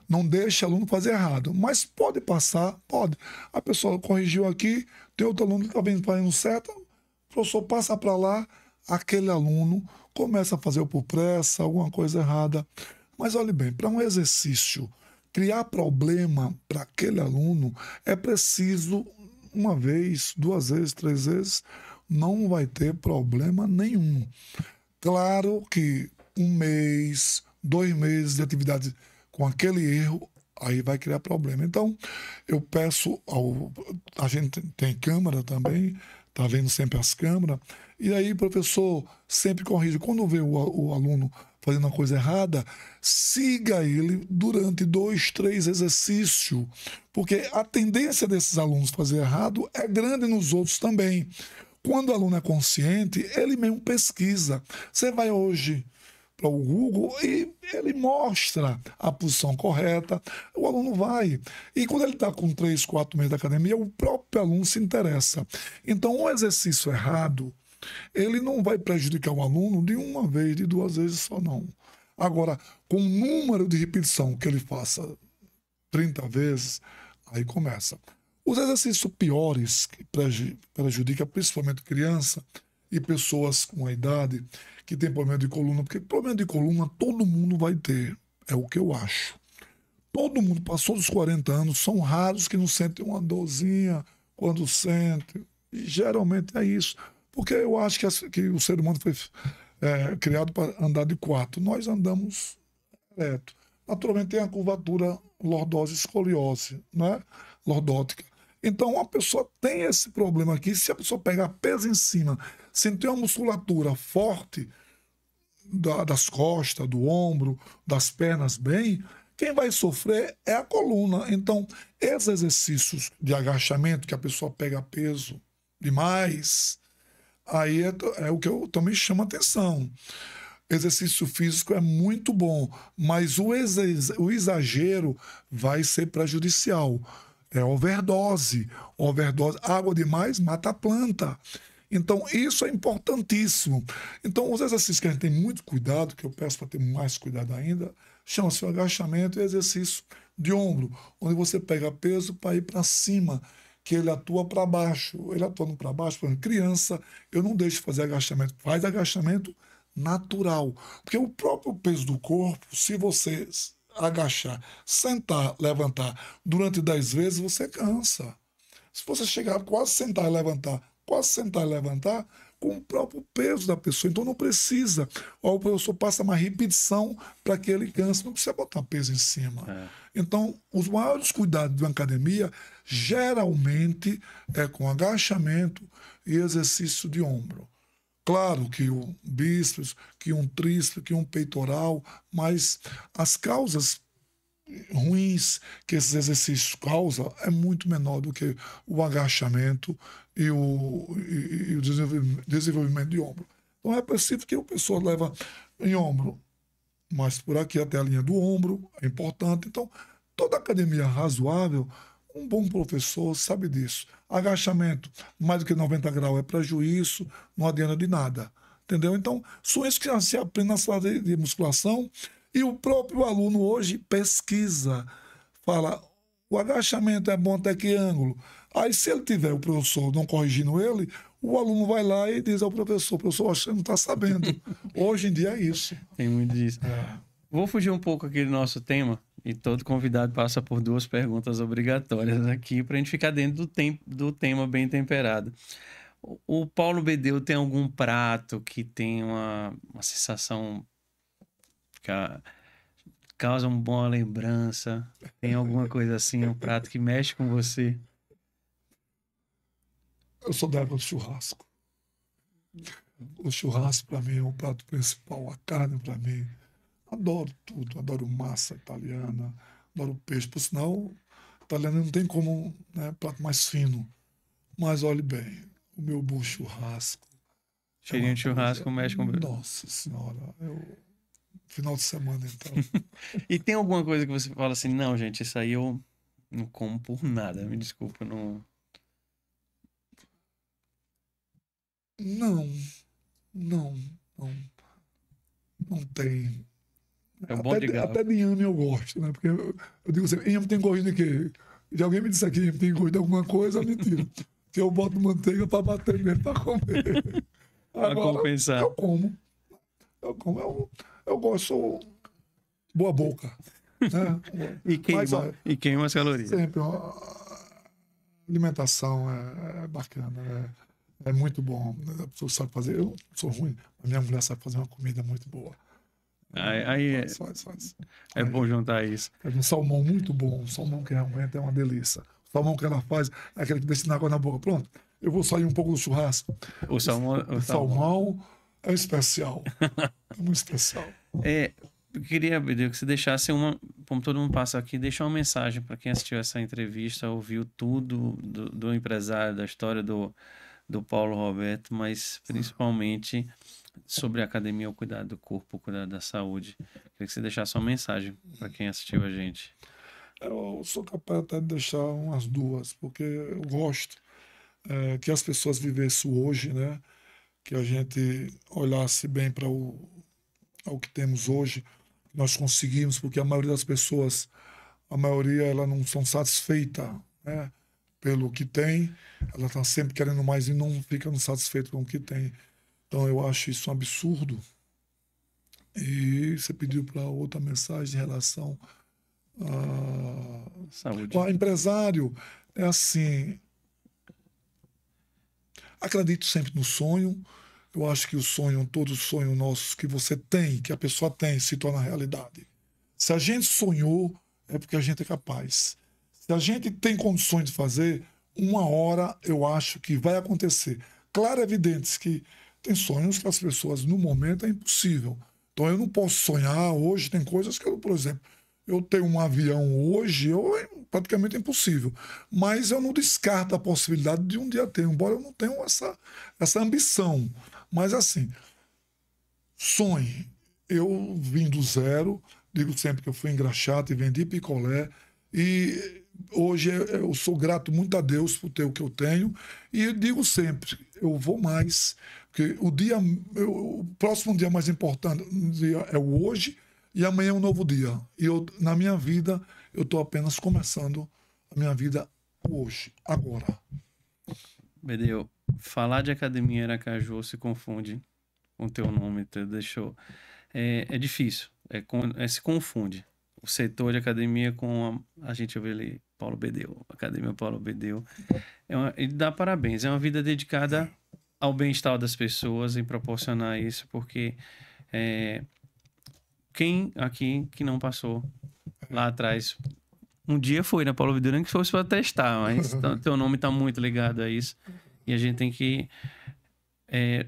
Não deixe aluno fazer errado. Mas pode passar, pode. A pessoa corrigiu aqui, tem outro aluno que está fazendo certo, o professor passa para lá, aquele aluno começa a fazer por pressa, alguma coisa errada. Mas olhe bem, para um exercício, criar problema para aquele aluno, é preciso 1 vez, 2 vezes, 3 vezes, não vai ter problema nenhum. Claro que 1 mês, 2 meses de atividade com aquele erro, aí vai criar problema. Então, eu peço a gente tem câmera também, tá vendo sempre as câmeras, e aí o professor sempre corrige. Quando vê o aluno fazendo uma coisa errada, siga ele durante 2, 3 exercícios, porque a tendência desses alunos fazer errado é grande nos outros também. Quando o aluno é consciente, ele mesmo pesquisa. Você vai hoje para o Google e ele mostra a posição correta, o aluno vai. E quando ele está com 3, 4 meses da academia, o próprio aluno se interessa. Então, o exercício errado, ele não vai prejudicar o aluno de uma vez, de 2 vezes só, não. Agora, com o número de repetição que ele faça 30 vezes, aí começa. Os exercícios piores que prejudicam principalmente criança e pessoas com a idade que tem problema de coluna, porque problema de coluna todo mundo vai ter, é o que eu acho. Todo mundo passou dos 40 anos, são raros que não sentem uma dorzinha quando sente. E geralmente é isso. Porque eu acho que o ser humano foi criado para andar de 4. Nós andamos reto. Naturalmente tem a curvatura lordose escoliose, né? Lordótica. Então a pessoa tem esse problema aqui. Se a pessoa pegar peso em cima, sem ter uma musculatura forte das costas, do ombro, das pernas bem, quem vai sofrer é a coluna. Então, esses exercícios de agachamento, que a pessoa pega peso demais, aí é o que eu também chamo a atenção. Exercício físico é muito bom, mas o exagero vai ser prejudicial. É overdose. Overdose, água demais mata a planta. Então, isso é importantíssimo. Então, os exercícios que a gente tem muito cuidado, que eu peço para ter mais cuidado ainda, chama-se o agachamento e exercício de ombro, onde você pega peso para ir para cima, que ele atua para baixo. Ele atuando para baixo, por exemplo, criança, eu não deixo de fazer agachamento. Faz agachamento natural. Porque o próprio peso do corpo, se você agachar, sentar, levantar durante 10 vezes, você cansa. Se você chegar quase sentar e levantar, com o próprio peso da pessoa. Então não precisa. Ou o professor passa uma repetição para que ele canse, não precisa botar peso em cima. Então, os maiores cuidados de uma academia geralmente é com agachamento e exercício de ombro. Claro que um bíceps, que um tríceps, que um peitoral, mas as causas ruins que esses exercícios causam é muito menor do que o agachamento e o desenvolvimento de ombro. Então é possível que a pessoa leva em ombro, mas por aqui até a linha do ombro é importante. Então, toda academia razoável, um bom professor sabe disso. Agachamento mais do que 90 graus é prejuízo, não adianta de nada. Entendeu? Então, são isso que se aprende na sala de musculação. E o próprio aluno hoje pesquisa, fala, o agachamento é bom até que ângulo? Aí, se ele tiver o professor não corrigindo ele, o aluno vai lá e diz ao professor, acho que você não está sabendo. Hoje em dia é isso. Tem muito disso. Vou fugir um pouco aqui do nosso tema, e todo convidado passa por 2 perguntas obrigatórias aqui, para a gente ficar dentro do tema bem temperado. O Paulo Bedeu tem algum prato que tem uma sensação que causa uma boa lembrança? Tem alguma coisa assim, um prato que mexe com você? Eu sou da época do churrasco. O churrasco, para mim, é o prato principal. A carne, para mim, adoro tudo. Adoro massa italiana, adoro peixe. Por sinal, italiano não tem como, né, prato mais fino. Mas olhe bem, o meu bom churrasco. Cheirinho de churrasco mexe com... Nossa Senhora, final de semana, então. E tem alguma coisa que você fala assim, não, gente, isso aí eu não como por nada, me desculpa, não... Não tem. É bom de galo. Até de inhame eu gosto, né? Porque eu digo assim, inhame tem gosto de quê? Se alguém me disser que inhame tem gosto de alguma coisa, é mentira. Que eu boto manteiga para bater nele, para comer. Para compensar. Eu como. Eu gosto, sou boa boca. Né? E queima as calorias. Sempre. Alimentação é bacana, é muito bom. A pessoa sabe fazer. Eu sou ruim, a minha mulher sabe fazer uma comida muito boa. Aí faz. É bom juntar isso. Faz um salmão muito bom, um salmão que realmente é uma delícia. O salmão que ela faz é aquele que deixa água na boca. Pronto, eu vou sair um pouco do churrasco. O salmão é especial. É muito especial. Eu queria, Bedeu, que você deixasse como todo mundo passa aqui, deixar uma mensagem para quem assistiu essa entrevista, ouviu tudo do empresário, da história do do Paulo Roberto, mas principalmente sobre a academia, o cuidado do corpo, o cuidado da saúde. Queria que você deixasse uma mensagem para quem assistiu a gente. Eu sou capaz até de deixar umas duas, porque eu gosto que as pessoas vivessem o hoje, né? Que a gente olhasse bem para o que temos hoje, nós conseguimos, porque a maioria das pessoas, a maioria, ela não são satisfeita, né? Pelo que tem, ela está sempre querendo mais e não fica satisfeita com o que tem. Então eu acho isso um absurdo. E você pediu para outra mensagem em relação Saúde. ao empresário. É assim, acredito sempre no sonho. Eu acho que o sonho, todo sonho nosso que você tem, que a pessoa tem, se torna realidade. Se a gente sonhou, é porque a gente é capaz. Se a gente tem condições de fazer, uma hora eu acho que vai acontecer. Claro, é evidente que tem sonhos que as pessoas, no momento, é impossível. Então eu não posso sonhar hoje, tem coisas que eu, por exemplo, eu tenho um avião hoje, é praticamente impossível. Mas eu não descarto a possibilidade de um dia ter, embora eu não tenha essa ambição. Mas assim, sonhe. Eu vim do zero, digo sempre que eu fui engraxate e vendi picolé. E hoje eu sou grato muito a Deus por ter o que eu tenho. E eu digo sempre, eu vou mais, porque o próximo dia mais importante é o hoje e amanhã é um novo dia. E na minha vida, eu estou apenas começando a minha vida hoje, agora. Bedeu, falar de Academia Aracaju se confunde com o teu nome, tu deixou. É difícil, se confunde. O setor de academia com a gente vê ali, Paulo Bedeu, Academia Paulo Bedeu. Ele dá parabéns, é uma vida dedicada ao bem-estar das pessoas em proporcionar isso, porque quem aqui que não passou lá atrás, um dia foi na Paulo Bedeu, nem que fosse para testar, mas teu nome está muito ligado a isso. E a gente tem que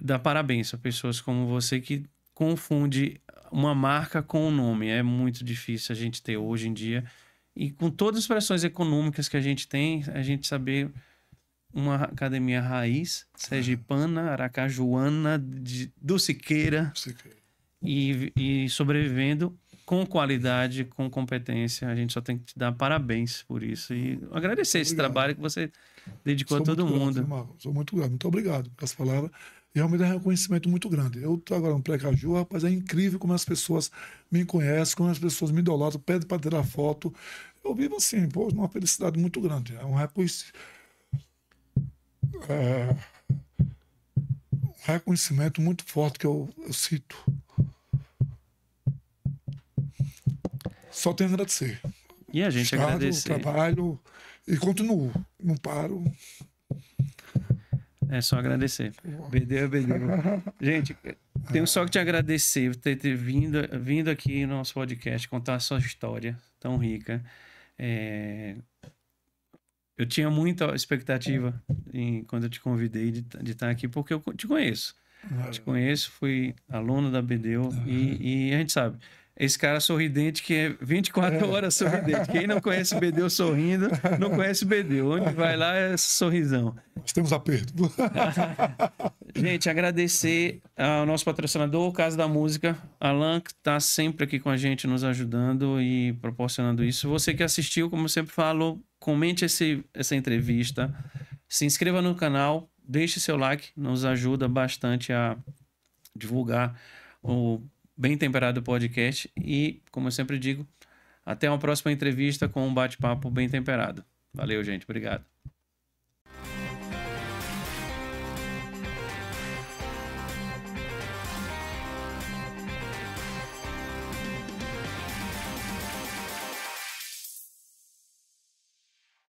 dar parabéns a pessoas como você que confunde uma marca com o nome. É muito difícil a gente ter hoje em dia. E com todas as pressões econômicas que a gente tem, a gente saber uma academia raiz, sergipana, aracajuana, do Siqueira, e sobrevivendo com qualidade, com competência. A gente só tem que te dar parabéns por isso e agradecer esse trabalho que você dedicou a todo mundo. Sou muito grato, muito obrigado pelas palavras. E realmente é um reconhecimento muito grande. Eu estou agora no Precaju, rapaz, é incrível como as pessoas me conhecem, como as pessoas me idolatram, pedem para tirar foto. Eu vivo assim, pô, uma felicidade muito grande. É um reconhecimento muito forte que eu cito. Só tenho a agradecer. E a gente agradece. Trabalho e continuo, não paro. É só agradecer. Bedeu. Gente, tenho só que te agradecer por ter vindo aqui no nosso podcast, contar a sua história tão rica. Eu tinha muita expectativa quando eu te convidei de estar aqui, porque eu te conheço. Te conheço, fui aluno da Bedeu e a gente sabe. Esse cara sorridente que é 24 horas sorridente. Quem não conhece o Bedeu sorrindo, não conhece o Bedeu. Onde vai lá é esse sorrisão. Nós temos aperto. Gente, agradecer ao nosso patrocinador, Casa da Música, Alan, que está sempre aqui com a gente, nos ajudando e proporcionando isso. Você que assistiu, como eu sempre falo, comente essa entrevista, se inscreva no canal, deixe seu like, nos ajuda bastante a divulgar o Bem Temperado Podcast e, como eu sempre digo, até uma próxima entrevista com um bate-papo bem temperado. Valeu, gente. Obrigado.